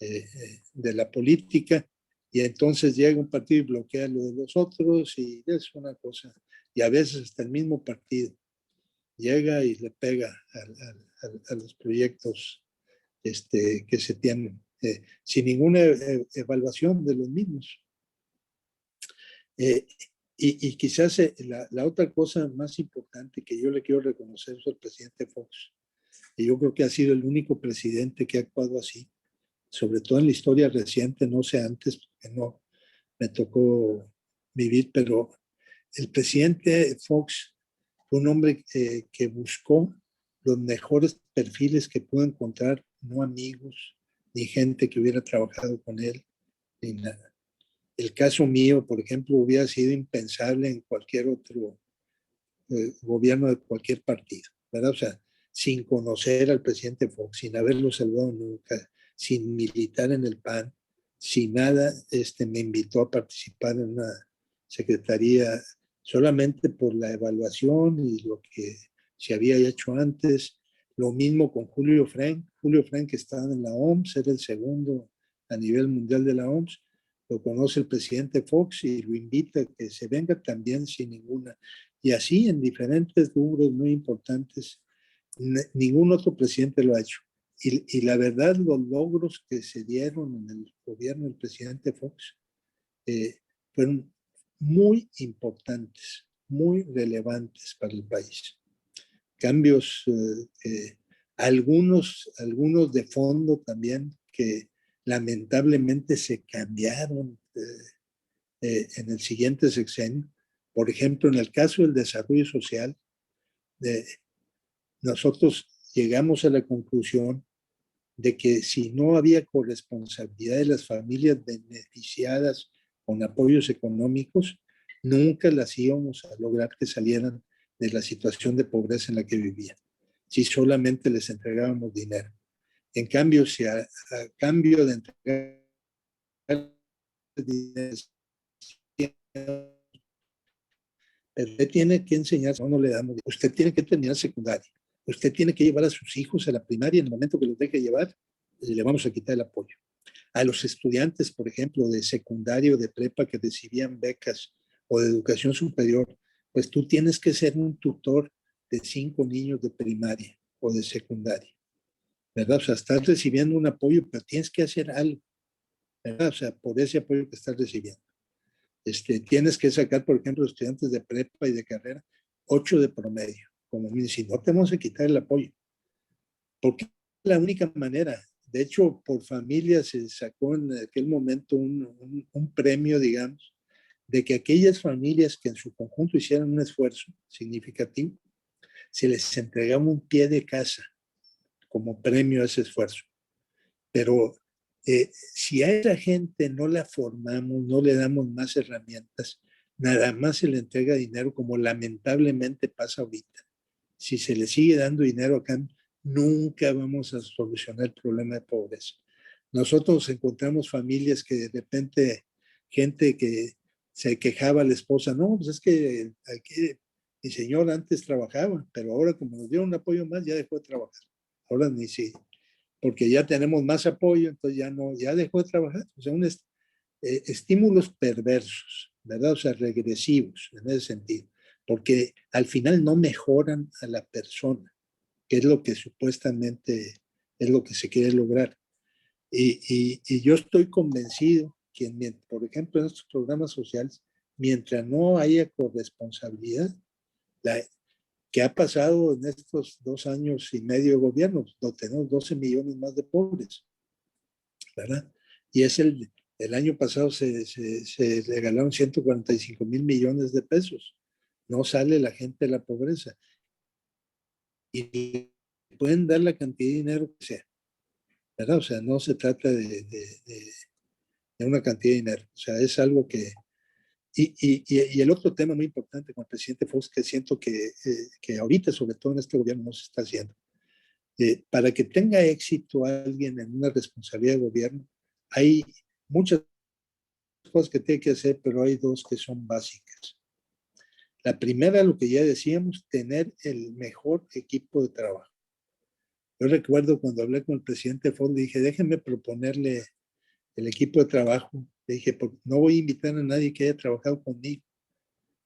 de la política, y entonces llega un partido y bloquea lo de los otros, y es una cosa, y a veces hasta el mismo partido llega y le pega a los proyectos que se tienen, sin ninguna evaluación de los mismos. Y quizás la otra cosa más importante que yo le quiero reconocer es al presidente Fox, y yo creo que ha sido el único presidente que ha actuado así, sobre todo en la historia reciente, no sé antes, porque no me tocó vivir, pero el presidente Fox fue un hombre que buscó los mejores perfiles que pudo encontrar, no amigos, ni gente que hubiera trabajado con él, ni nada. El caso mío, por ejemplo, hubiera sido impensable en cualquier otro gobierno de cualquier partido, ¿verdad? O sea, sin conocer al presidente Fox, sin haberlo saludado nunca, sin militar en el PAN, sin nada, me invitó a participar en una secretaría solamente por la evaluación y lo que se había hecho antes. Lo mismo con Julio Frenk. Julio Frenk, que estaba en la OMS, era el segundo a nivel mundial de la OMS. Lo conoce el presidente Fox y lo invita a que se venga también sin ninguna. Y así en diferentes rubros muy importantes, ningún otro presidente lo ha hecho. Y la verdad, los logros que se dieron en el gobierno del presidente Fox fueron muy importantes, muy relevantes para el país. Cambios, algunos de fondo también, que lamentablemente se cambiaron en el siguiente sexenio. Por ejemplo, en el caso del desarrollo social, nosotros llegamos a la conclusión de que si no había corresponsabilidad de las familias beneficiadas con apoyos económicos, nunca las íbamos a lograr que salieran de la situación de pobreza en la que vivían, si solamente les entregábamos dinero. En cambio, si a cambio de entregar dinero, usted tiene que enseñar, no le damos, usted tiene que terminar secundaria, usted tiene que llevar a sus hijos a la primaria, en el momento que los deje llevar, le vamos a quitar el apoyo. A los estudiantes, por ejemplo, de secundaria o de prepa que recibían becas o de educación superior, pues tú tienes que ser un tutor de 5 niños de primaria o de secundaria, ¿verdad? O sea, estás recibiendo un apoyo, pero tienes que hacer algo, ¿verdad? O sea, por ese apoyo que estás recibiendo. Tienes que sacar, por ejemplo, estudiantes de prepa y de carrera, 8 de promedio. Como si no, te vamos a quitar el apoyo. Porque es la única manera. De hecho, por familia se sacó en aquel momento un premio, digamos, de que aquellas familias que en su conjunto hicieran un esfuerzo significativo, se les entregaba un pie de casa como premio a ese esfuerzo. Pero si a esa gente no la formamos, no le damos más herramientas, nada más se le entrega dinero, como lamentablemente pasa ahorita. Si se le sigue dando dinero acá, nunca vamos a solucionar el problema de pobreza. Nosotros encontramos familias que de repente, gente que se quejaba a la esposa, no, pues es que aquí mi señor antes trabajaba, pero ahora como nos dieron un apoyo más, ya dejó de trabajar. Ahora ni si, porque ya tenemos más apoyo, entonces ya dejó de trabajar. O sea, estímulos perversos, ¿verdad? O sea, regresivos en ese sentido. porque al final no mejoran a la persona, que es lo que supuestamente es lo que se quiere lograr. Y yo estoy convencido que, por ejemplo, en estos programas sociales, mientras no haya corresponsabilidad, que ha pasado en estos 2 años y medio de gobierno, donde tenemos 12 millones más de pobres, ¿verdad? Y es el año pasado se regalaron 145 mil millones de pesos. No sale la gente de la pobreza. Y pueden dar la cantidad de dinero que sea, ¿verdad? O sea, no se trata de una cantidad de dinero. O sea, es algo que... Y el otro tema muy importante con el presidente Fox, que siento que ahorita, sobre todo en este gobierno, no se está haciendo. Para que tenga éxito alguien en una responsabilidad de gobierno, hay muchas cosas que tiene que hacer, pero hay dos que son básicas. La primera, lo que ya decíamos, tener el mejor equipo de trabajo. Yo recuerdo cuando hablé con el presidente Fox, le dije, déjenme proponerle el equipo de trabajo. Le dije, no voy a invitar a nadie que haya trabajado conmigo.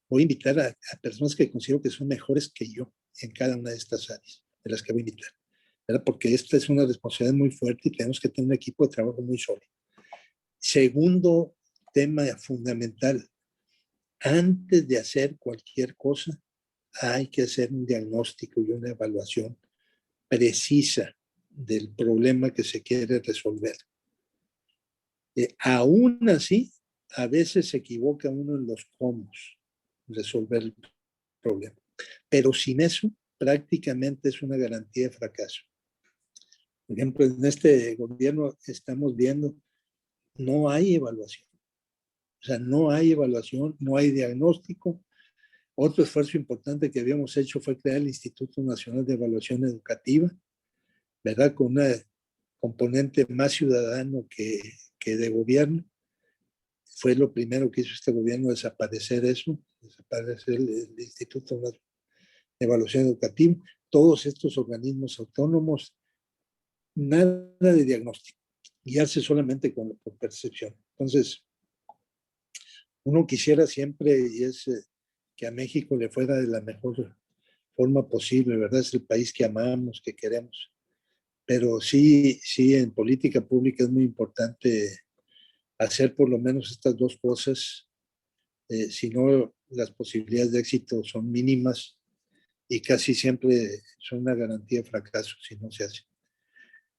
Voy a invitar a personas que considero que son mejores que yo en cada una de estas áreas, de las que voy a invitar, ¿verdad? Porque esta es una responsabilidad muy fuerte y tenemos que tener un equipo de trabajo muy sólido. Segundo tema fundamental, antes de hacer cualquier cosa, hay que hacer un diagnóstico y una evaluación precisa del problema que se quiere resolver. Aún así, a veces se equivoca uno en los cómo resolver el problema. Pero sin eso, prácticamente es una garantía de fracaso. Por ejemplo, en este gobierno estamos viendo, no hay evaluación. O sea, no hay evaluación, no hay diagnóstico. Otro esfuerzo importante que habíamos hecho fue crear el Instituto Nacional de Evaluación Educativa, ¿verdad? Con una componente más ciudadano que de gobierno. Fue lo primero que hizo este gobierno, desaparecer eso, desaparecer el Instituto de Evaluación Educativa. Todos estos organismos autónomos, nada de diagnóstico, y hace solamente por percepción. Entonces, uno quisiera siempre, y es que a México le fuera de la mejor forma posible, ¿verdad? Es el país que amamos, que queremos. Pero sí, en política pública es muy importante hacer por lo menos estas dos cosas, si no, las posibilidades de éxito son mínimas y casi siempre son una garantía de fracaso si no se hace.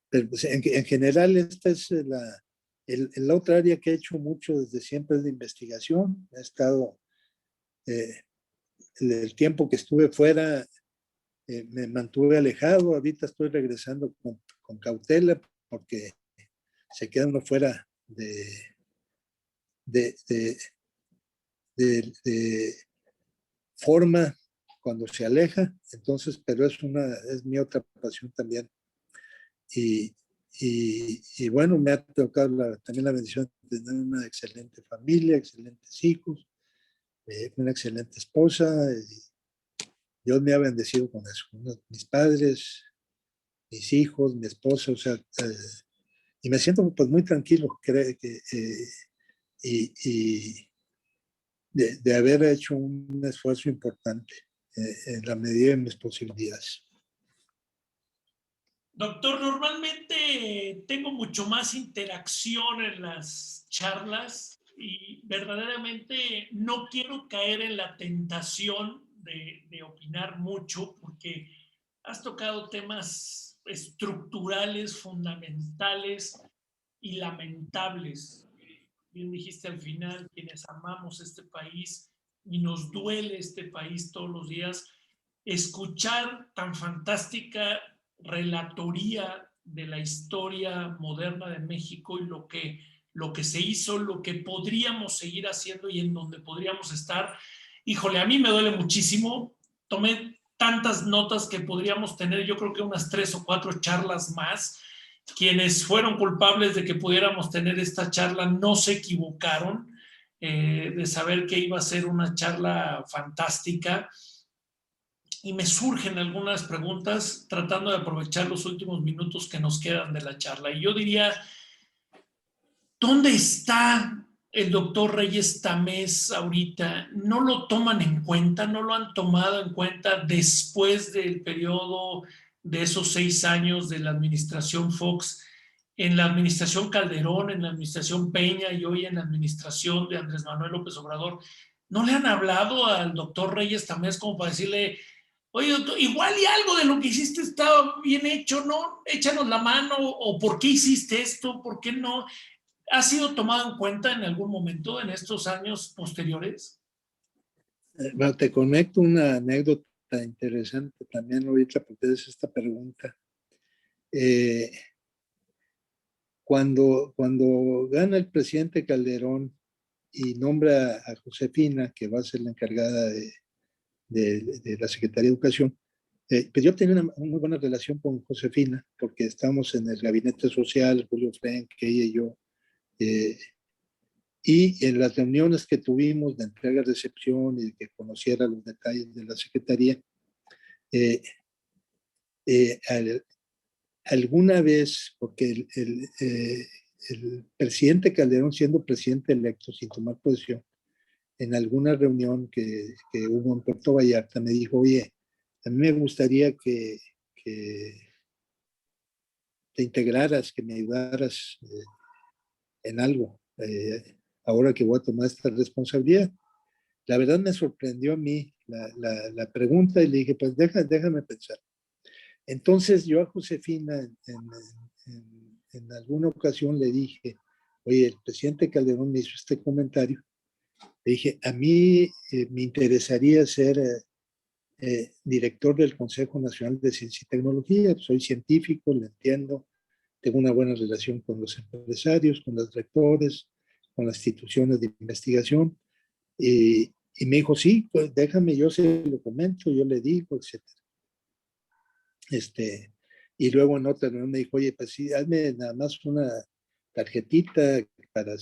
Pero pues, en general, esta es la otra área que he hecho mucho desde siempre, es de investigación. He estado, el tiempo que estuve fuera, me mantuve alejado. Ahorita estoy regresando con cautela porque se queda uno fuera de forma cuando se aleja. Entonces, pero es mi otra pasión también. Y bueno, me ha tocado también la bendición de tener una excelente familia, excelentes hijos, una excelente esposa. Dios me ha bendecido con eso, con mis padres, mis hijos, mi esposa, o sea, y me siento pues muy tranquilo y de haber hecho un esfuerzo importante en la medida de mis posibilidades. Doctor, normalmente tengo mucho más interacción en las charlas y verdaderamente no quiero caer en la tentación de opinar mucho porque has tocado temas estructurales, fundamentales y lamentables. Bien dijiste al final, quienes amamos este país y nos duele este país todos los días, escuchar tan fantástica relatoría de la historia moderna de México y lo que se hizo, lo que podríamos seguir haciendo y en donde podríamos estar. Híjole, a mí me duele muchísimo. Tomé tantas notas que podríamos tener, yo creo que unas 3 o 4 charlas más. Quienes fueron culpables de que pudiéramos tener esta charla no se equivocaron, de saber que iba a ser una charla fantástica. Y me surgen algunas preguntas tratando de aprovechar los últimos minutos que nos quedan de la charla. Y yo diría, ¿dónde está el doctor Reyes Tamés ahorita, no lo toman en cuenta, no lo han tomado en cuenta después del periodo de esos 6 años de la administración Fox, en la administración Calderón, en la administración Peña y hoy en la administración de Andrés Manuel López Obrador? ¿No le han hablado al doctor Reyes Tamés como para decirle, oye, doctor, igual y algo de lo que hiciste estaba bien hecho, ¿no? Échanos la mano, o ¿por qué hiciste esto? ¿Por qué no? ¿Ha sido tomado en cuenta en algún momento en estos años posteriores? Bueno, te conecto una anécdota interesante también ahorita porque es esta pregunta. Eh, cuando gana el presidente Calderón y nombra a Josefina, que va a ser la encargada de la Secretaría de Educación, pues yo tenía una muy buena relación con Josefina, porque estábamos en el gabinete social, Julio Frenk, ella y yo, y en las reuniones que tuvimos de entrega-recepción y de que conociera los detalles de la Secretaría, eh, eh, al, alguna vez, porque el presidente Calderón, siendo presidente electo sin tomar posición, en alguna reunión que hubo en Puerto Vallarta, me dijo, oye, a mí me gustaría que te integraras, que me ayudaras en algo, ahora que voy a tomar esta responsabilidad. La verdad me sorprendió a mí la pregunta y le dije, pues déjame pensar. Entonces yo a Josefina en alguna ocasión le dije, oye, el presidente Calderón me hizo este comentario. Le dije, a mí me interesaría ser director del Consejo Nacional de Ciencia y Tecnología. Soy científico, lo entiendo, tengo una buena relación con los empresarios, con los rectores, con las instituciones de investigación. Y me dijo, sí, pues déjame, yo se lo comento, yo le digo, etcétera. Y luego en otra reunión me dijo, oye, pues sí, hazme nada más una tarjetita para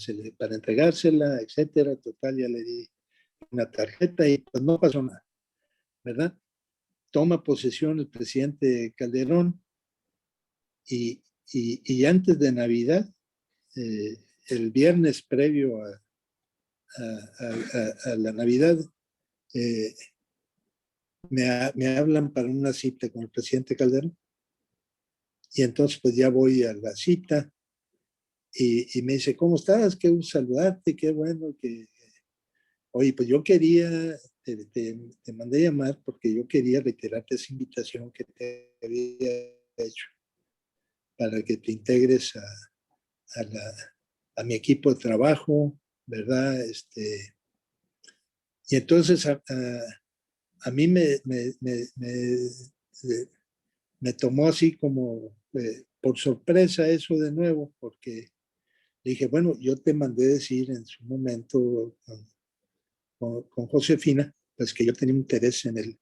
entregársela, etcétera. Total, ya le di una tarjeta y pues no pasó nada, ¿verdad? Toma posesión el presidente Calderón y antes de Navidad, eh, el viernes previo a la Navidad, eh, me hablan para una cita con el presidente Calderón. Y entonces pues ya voy a la cita y me dice, ¿cómo estás? Qué gusto saludarte, qué bueno que... Oye, pues yo quería, te mandé a llamar porque yo quería reiterarte esa invitación que te había hecho para que te integres a, a mi equipo de trabajo, ¿verdad? Y entonces a mí me tomó así como por sorpresa eso de nuevo, porque le dije, bueno, yo te mandé decir en su momento con Josefina, pues que yo tenía interés en el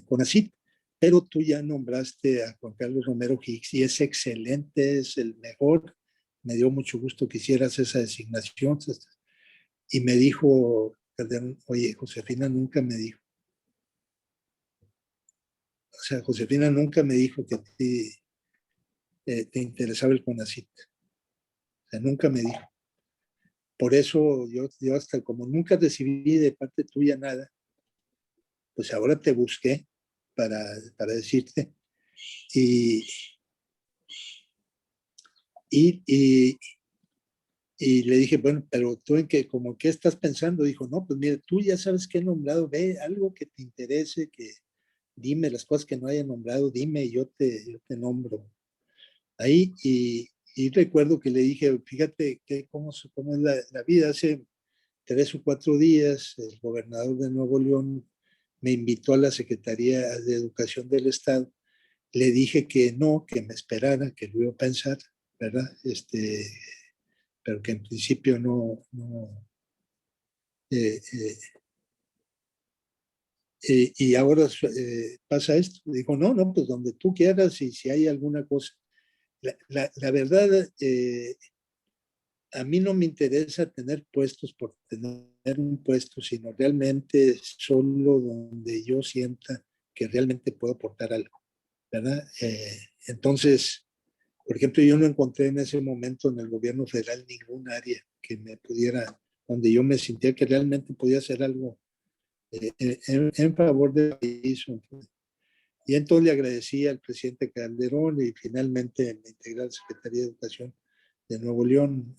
CONACYT, pero tú ya nombraste a Juan Carlos Romero Hicks y es excelente, es el mejor. Me dio mucho gusto que hicieras esa designación. Y me dijo, oye, Josefina nunca me dijo. O sea, Josefina nunca me dijo que a ti te interesaba el CONACYT. O sea, nunca me dijo. Por eso yo hasta como nunca recibí de parte tuya nada, pues ahora te busqué para decirte. Y, y, y, y le dije, bueno, pero tú en qué, como qué estás pensando, dijo, no, pues mira, tú ya sabes que he nombrado, ve algo que te interese, que dime las cosas que no haya nombrado, dime y yo te nombro. Ahí, y recuerdo que le dije, fíjate que cómo es la vida. Hace 3 o 4 días, el gobernador de Nuevo León me invitó a la Secretaría de Educación del Estado. Le dije que no, que me esperara, que lo iba a pensar, ¿verdad? Pero que en principio no eh, eh, y ahora pasa esto. Digo, no, pues donde tú quieras y si hay alguna cosa. La verdad, a mí no me interesa tener puestos por tener un puesto, sino realmente solo donde yo sienta que realmente puedo aportar algo, ¿verdad? Entonces, Por ejemplo, yo no encontré en ese momento en el gobierno federal ningún área que me pudiera, donde yo me sentía que realmente podía hacer algo en favor del país. Y entonces le agradecí al presidente Calderón y finalmente me integré a la Secretaría de Educación de Nuevo León.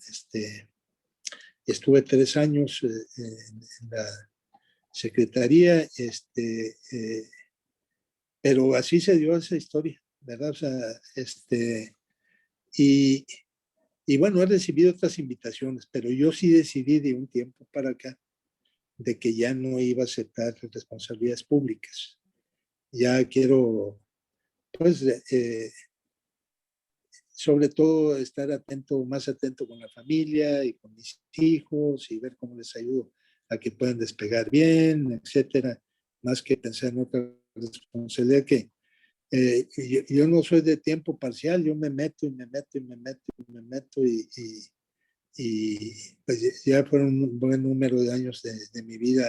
Estuve 3 años en la secretaría, pero así se dio esa historia, ¿verdad? O sea, y, y bueno, he recibido otras invitaciones, pero yo sí decidí de un tiempo para acá de que ya no iba a aceptar responsabilidades públicas. Ya quiero, pues, sobre todo estar atento, más atento con la familia y con mis hijos y ver cómo les ayudo a que puedan despegar bien, etcétera, más que pensar en otra responsabilidad que yo no soy de tiempo parcial, yo me meto y me meto y me meto y me meto y pues ya fueron un buen número de años de mi vida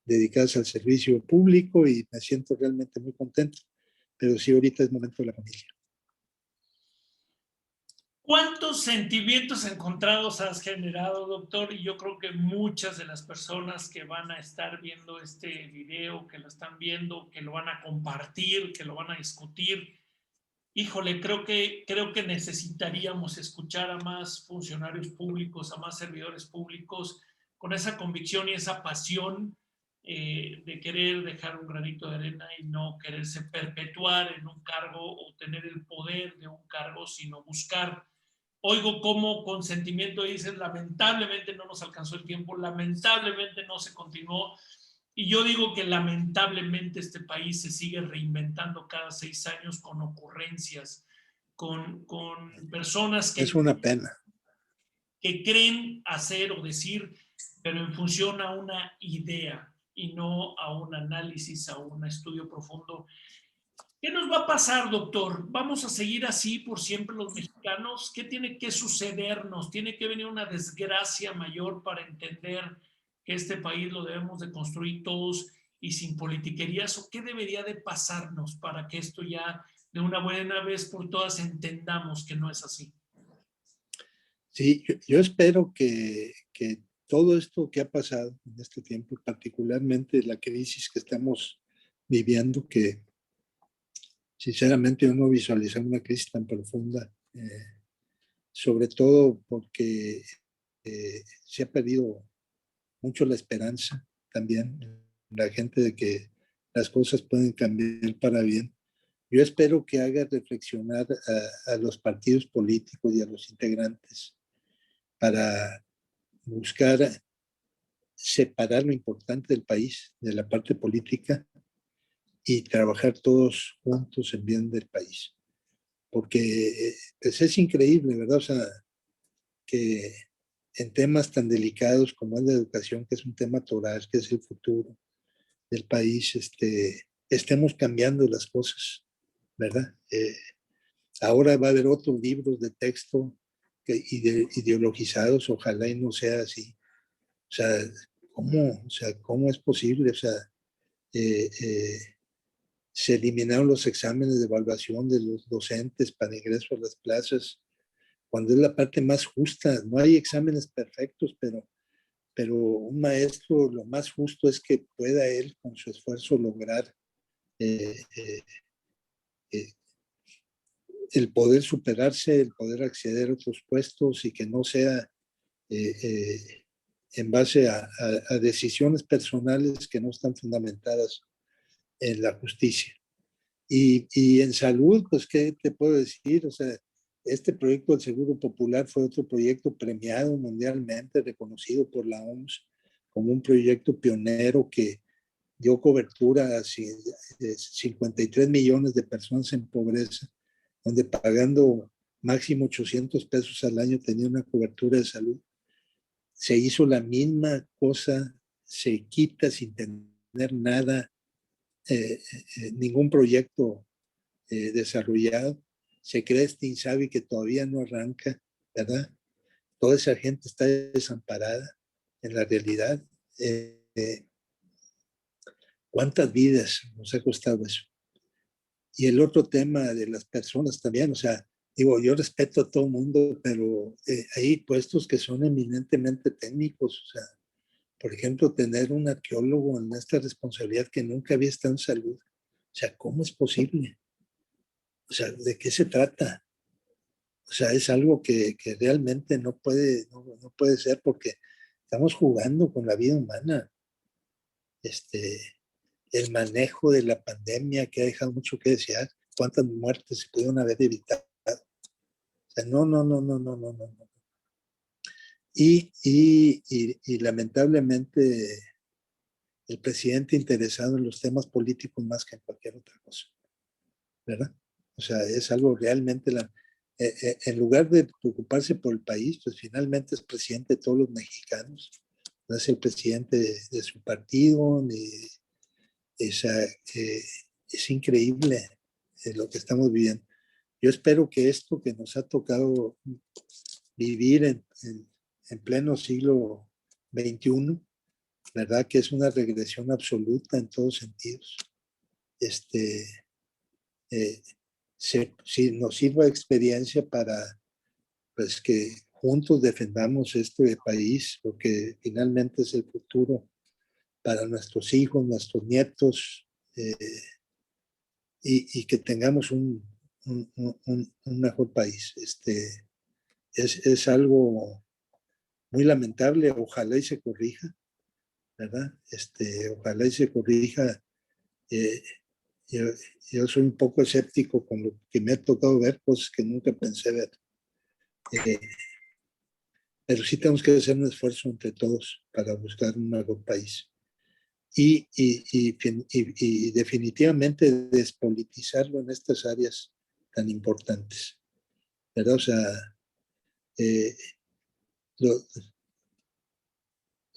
dedicados al servicio público y me siento realmente muy contento, pero sí ahorita es momento de la familia. ¿Cuántos sentimientos encontrados has generado, doctor? Y yo creo que muchas de las personas que van a estar viendo este video, que lo están viendo, que lo van a compartir, que lo van a discutir, híjole, creo que necesitaríamos escuchar a más funcionarios públicos, a más servidores públicos, con esa convicción y esa pasión de querer dejar un granito de arena y no quererse perpetuar en un cargo o tener el poder de un cargo, sino buscar. Oigo cómo con sentimiento dicen, lamentablemente no nos alcanzó el tiempo, lamentablemente no se continuó. Y yo digo que lamentablemente este país se sigue reinventando cada 6 años con ocurrencias, con personas Es una pena. que creen hacer o decir, pero en función a una idea y no a un análisis, a un estudio profundo. ¿Qué nos va a pasar, doctor? ¿Vamos a seguir así por siempre los mexicanos? ¿Qué tiene que sucedernos? ¿Tiene que venir una desgracia mayor para entender que este país lo debemos de construir todos y sin politiquerías? ¿O qué debería de pasarnos para que esto ya de una buena vez por todas entendamos que no es así? Sí, yo espero que todo esto que ha pasado en este tiempo, particularmente la crisis que estamos viviendo, que sinceramente yo no visualizaba una crisis tan profunda, sobre todo porque se ha perdido mucho la esperanza también en la gente de que las cosas pueden cambiar para bien. Yo espero que haga reflexionar a los partidos políticos y a los integrantes para buscar separar lo importante del país de la parte política y trabajar todos juntos en bien del país. Porque pues es increíble, ¿verdad? O sea, que en temas tan delicados como es la educación, que es un tema toral, que es el futuro del país, estemos cambiando las cosas, ¿verdad? Ahora va a haber otros libros de texto ideologizados, ojalá y no sea así. O sea, ¿cómo es posible? O sea, eh, eh, se eliminaron los exámenes de evaluación de los docentes para ingreso a las plazas, cuando es la parte más justa. No hay exámenes perfectos, pero un maestro lo más justo es que pueda él con su esfuerzo lograr eh, eh, eh, el poder superarse, el poder acceder a otros puestos y que no sea eh, eh, en base a decisiones personales que no están fundamentadas en la justicia. Y en salud, pues, ¿qué te puedo decir? O sea, este proyecto del Seguro Popular fue otro proyecto premiado mundialmente, reconocido por la OMS como un proyecto pionero que dio cobertura a 53 millones de personas en pobreza, donde pagando máximo 800 pesos al año tenía una cobertura de salud. Se hizo la misma cosa, se quita sin tener nada, ningún proyecto desarrollado. Se crea este INSABI que todavía no arranca, ¿verdad? Toda esa gente está desamparada en la realidad. ¿Cuántas vidas nos ha costado eso? Y el otro tema de las personas también, o sea, Digo, yo respeto a todo el mundo, pero hay puestos que son eminentemente técnicos. O sea, por ejemplo, tener un arqueólogo en esta responsabilidad que nunca había estado en salud. O sea, ¿cómo es posible? O sea, ¿de qué se trata? O sea, es algo que realmente no puede ser porque estamos jugando con la vida humana. El manejo de la pandemia que ha dejado mucho que desear, cuántas muertes se pudieron haber evitado. O sea, no. Y lamentablemente el presidente interesado en los temas políticos más que en cualquier otra cosa, ¿verdad? O sea, es algo realmente, en lugar de preocuparse por el país, pues finalmente es presidente de todos los mexicanos, no es el presidente de su partido, ni, esa, es increíble lo que estamos viviendo. Yo espero que esto que nos ha tocado vivir en pleno siglo XXI, ¿verdad? Que es una regresión absoluta en todos sentidos. Si nos sirva de experiencia para pues, que juntos defendamos este país, porque finalmente es el futuro para nuestros hijos, nuestros nietos, y que tengamos un mejor país. Es algo muy lamentable, ojalá y se corrija, ¿verdad? Ojalá y se corrija. Eh, yo, yo soy un poco escéptico con lo que me ha tocado ver, cosas que nunca pensé ver. Pero sí tenemos que hacer un esfuerzo entre todos para buscar un mejor país. Y definitivamente despolitizarlo en estas áreas tan importantes, ¿verdad? O sea, eh, lo,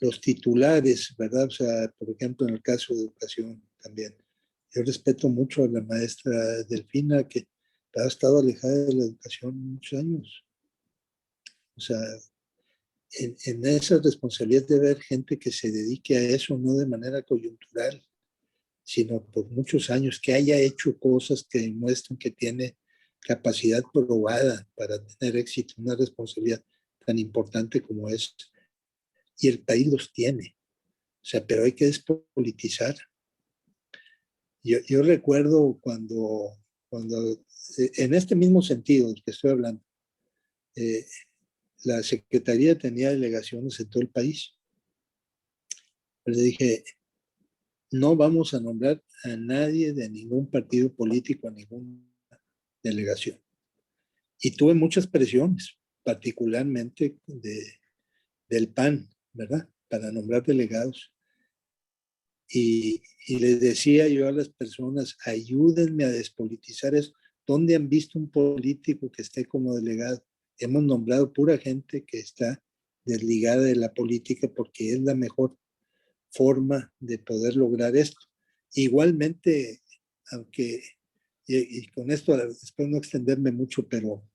los titulares, ¿verdad? O sea, por ejemplo, en el caso de educación también. Yo respeto mucho a la maestra Delfina, que ha estado alejada de la educación muchos años. O sea, en esa responsabilidad de haber gente que se dedique a eso, no de manera coyuntural, sino por muchos años, que haya hecho cosas que demuestran que tiene capacidad probada para tener éxito, una responsabilidad tan importante como es. Y el país los tiene. O sea, pero hay que despolitizar. Yo recuerdo cuando, en este mismo sentido del que estoy hablando, eh, la Secretaría tenía delegaciones en todo el país. Le dije, no vamos a nombrar a nadie de ningún partido político, a ninguna delegación. Y tuve muchas presiones, particularmente del PAN, ¿verdad? Para nombrar delegados. Y les decía yo a las personas, ayúdenme a despolitizar eso. ¿Dónde han visto un político que esté como delegado? Hemos nombrado pura gente que está desligada de la política porque es la mejor forma de poder lograr esto. Igualmente, aunque, y con esto espero no extenderme mucho, pero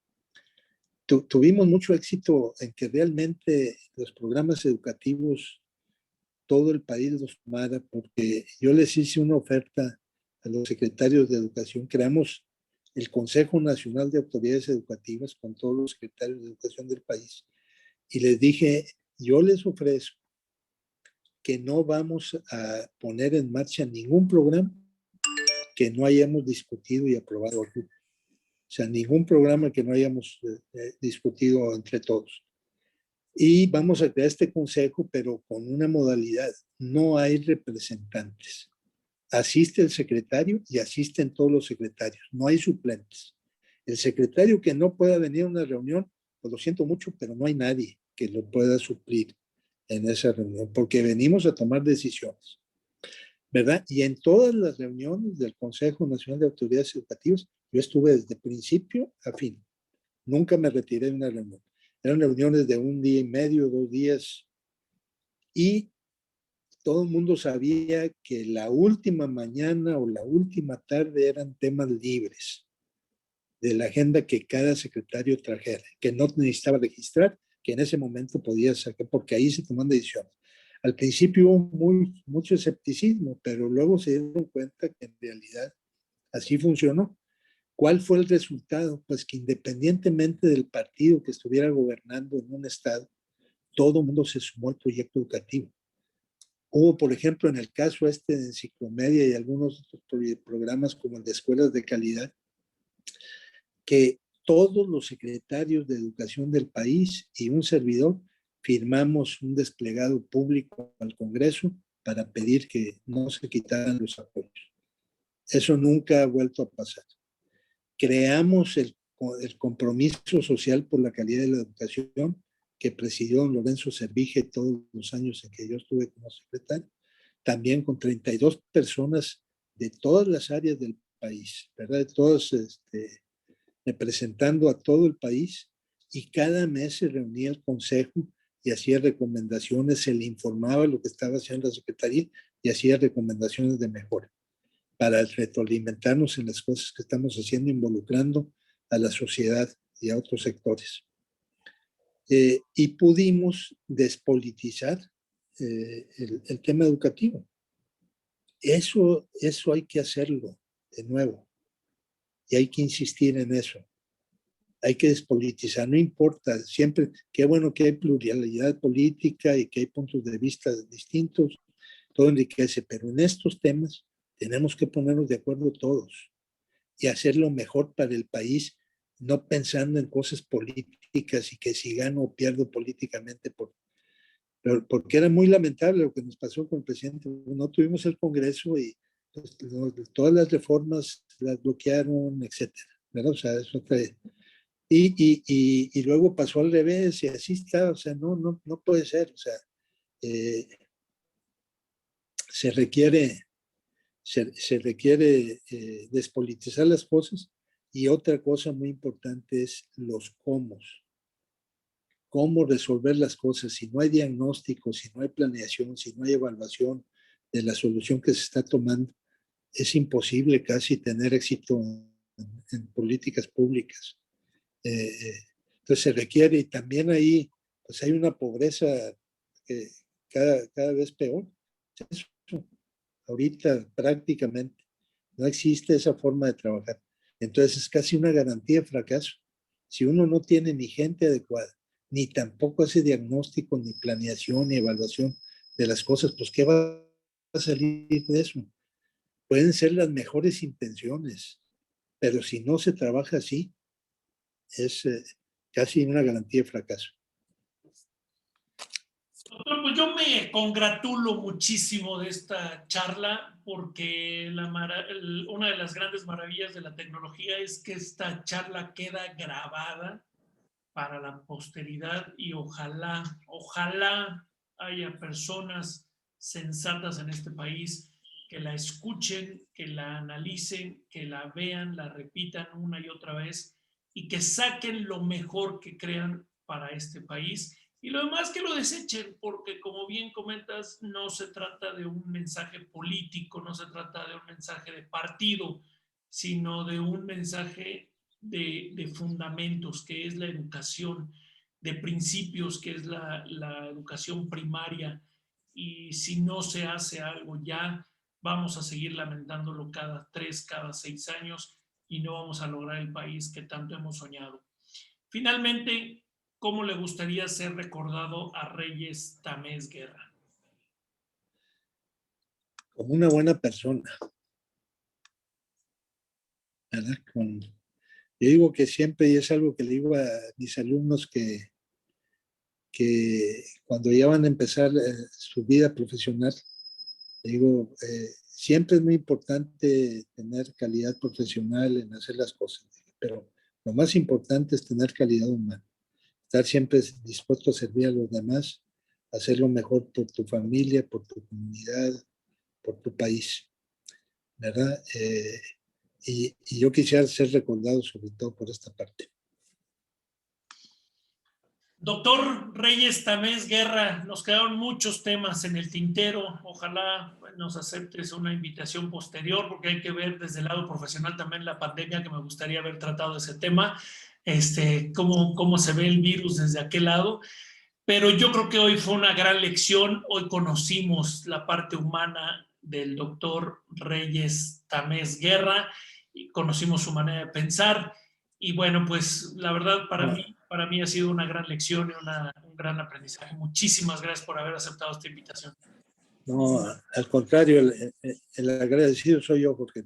tuvimos mucho éxito en que realmente los programas educativos, todo el país los tomara, porque yo les hice una oferta a los secretarios de educación, creamos el Consejo Nacional de Autoridades Educativas con todos los secretarios de educación del país, y les dije, yo les ofrezco que no vamos a poner en marcha ningún programa que no hayamos discutido y aprobado aquí. O sea, ningún programa que no hayamos discutido entre todos. Y vamos a crear este consejo, pero con una modalidad. No hay representantes. Asiste el secretario y asisten todos los secretarios. No hay suplentes. El secretario que no pueda venir a una reunión, pues lo siento mucho, pero no hay nadie que lo pueda suplir en esa reunión, porque venimos a tomar decisiones, ¿verdad? Y en todas las reuniones del Consejo Nacional de Autoridades Educativas, yo estuve desde principio a fin. Nunca me retiré de una reunión. Eran reuniones de un día y medio, 2 días, y todo el mundo sabía que la última mañana o la última tarde eran temas libres de la agenda que cada secretario trajera, que no necesitaba registrar, que en ese momento podía sacar, porque ahí se toman decisiones. Al principio hubo mucho escepticismo, pero luego se dieron cuenta que en realidad así funcionó. ¿Cuál fue el resultado? Pues que independientemente del partido que estuviera gobernando en un estado, todo el mundo se sumó al proyecto educativo. Hubo, por ejemplo, en el caso este de Enciclomedia y algunos otros programas como el de Escuelas de Calidad, que todos los secretarios de educación del país y un servidor firmamos un desplegado público al Congreso para pedir que no se quitaran los apoyos. Eso nunca ha vuelto a pasar. Creamos el compromiso social por la calidad de la educación que presidió don Lorenzo Servige todos los años en que yo estuve como secretario, también con 32 personas de todas las áreas del país, ¿verdad? De todos, representando a todo el país, y cada mes se reunía el consejo y hacía recomendaciones, se le informaba lo que estaba haciendo la secretaría y hacía recomendaciones de mejora para retroalimentarnos en las cosas que estamos haciendo, involucrando a la sociedad y a otros sectores. Y pudimos despolitizar el tema educativo. Eso hay que hacerlo de nuevo y hay que insistir en eso. Hay que despolitizar, no importa, siempre, qué bueno que hay pluralidad política y que hay puntos de vista distintos, todo enriquece, pero en estos temas tenemos que ponernos de acuerdo todos y hacer lo mejor para el país, no pensando en cosas políticas y que si gano o pierdo políticamente, porque era muy lamentable lo que nos pasó con el presidente. No tuvimos el Congreso y pues, todas las reformas las bloquearon, etcétera, ¿verdad? O sea, eso trae. Y luego pasó al revés y así está, o sea, no puede ser, o sea, se requiere despolitizar las cosas, y otra cosa muy importante es los cómo resolver las cosas. Si no hay diagnóstico, si no hay planeación, si no hay evaluación de la solución que se está tomando, es imposible casi tener éxito en políticas públicas. Entonces se requiere, y también ahí pues hay una pobreza cada vez peor. Eso, ahorita prácticamente no existe esa forma de trabajar. Entonces es casi una garantía de fracaso. Si uno no tiene ni gente adecuada, ni tampoco hace diagnóstico, ni planeación, ni evaluación de las cosas, pues ¿qué va a salir de eso? Pueden ser las mejores intenciones, pero si no se trabaja así, es casi una garantía de fracaso. Doctor, pues yo me congratulo muchísimo de esta charla porque una de las grandes maravillas de la tecnología es que esta charla queda grabada para la posteridad y ojalá haya personas sensatas en este país que la escuchen, que la analicen, que la vean, la repitan una y otra vez y que saquen lo mejor que crean para este país. Y lo demás que lo desechen, porque como bien comentas, no se trata de un mensaje político, no se trata de un mensaje de partido, sino de un mensaje de fundamentos, que es la educación, de principios, que es la educación primaria. Y si no se hace algo ya, vamos a seguir lamentándolo cada 3, cada 6 años y no vamos a lograr el país que tanto hemos soñado. Finalmente, ¿cómo le gustaría ser recordado a Reyes Tamés Guerra? Como una buena persona, ¿verdad? Yo digo que siempre, y es algo que le digo a mis alumnos, que cuando ya van a empezar su vida profesional, digo, siempre es muy importante tener calidad profesional en hacer las cosas, pero lo más importante es tener calidad humana, estar siempre dispuesto a servir a los demás, hacer lo mejor por tu familia, por tu comunidad, por tu país, ¿verdad? Y yo quisiera ser recordado sobre todo por esta parte. Doctor Reyes Tamés Guerra, nos quedaron muchos temas en el tintero. Ojalá nos aceptes una invitación posterior, porque hay que ver desde el lado profesional también la pandemia, que me gustaría haber tratado ese tema, cómo se ve el virus desde aquel lado. Pero yo creo que hoy fue una gran lección. Hoy conocimos la parte humana del doctor Reyes Tamés Guerra conocimos su manera de pensar y bueno, pues la verdad para mí ha sido una gran lección y un gran aprendizaje. Muchísimas gracias por haber aceptado esta invitación. No, al contrario, el agradecido soy yo, Jorge.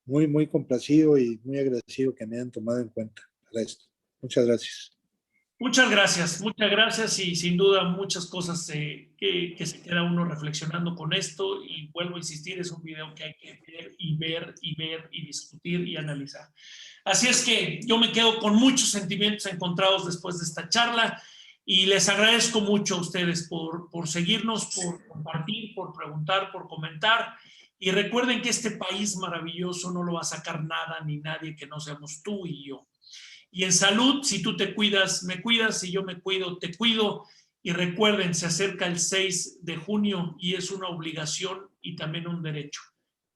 Muy, muy complacido y muy agradecido que me hayan tomado en cuenta para esto. Muchas gracias. Muchas gracias y sin duda muchas cosas que se queda uno reflexionando con esto y vuelvo a insistir, es un video que hay que ver y discutir y analizar. Así es que yo me quedo con muchos sentimientos encontrados después de esta charla y les agradezco mucho a ustedes por seguirnos, por compartir, por preguntar, por comentar y recuerden que este país maravilloso no lo va a sacar nada ni nadie que no seamos tú y yo. Y en salud, si tú te cuidas, me cuidas, si yo me cuido, te cuido. Y recuerden, se acerca el 6 de junio y es una obligación y también un derecho,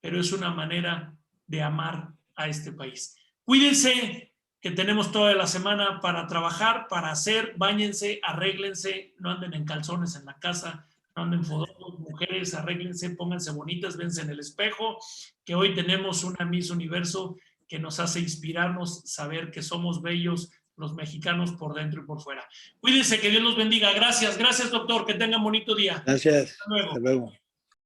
pero es una manera de amar a este país. Cuídense, que tenemos toda la semana para trabajar, para hacer, báñense, arréglense, no anden en calzones en la casa, no anden fodongos, mujeres, arréglense, pónganse bonitas, vense en el espejo, que hoy tenemos una Miss Universo que nos hace inspirarnos, saber que somos bellos los mexicanos por dentro y por fuera. Cuídense, que Dios los bendiga. Gracias, doctor, que tengan bonito día. Gracias. Hasta luego. Hasta luego.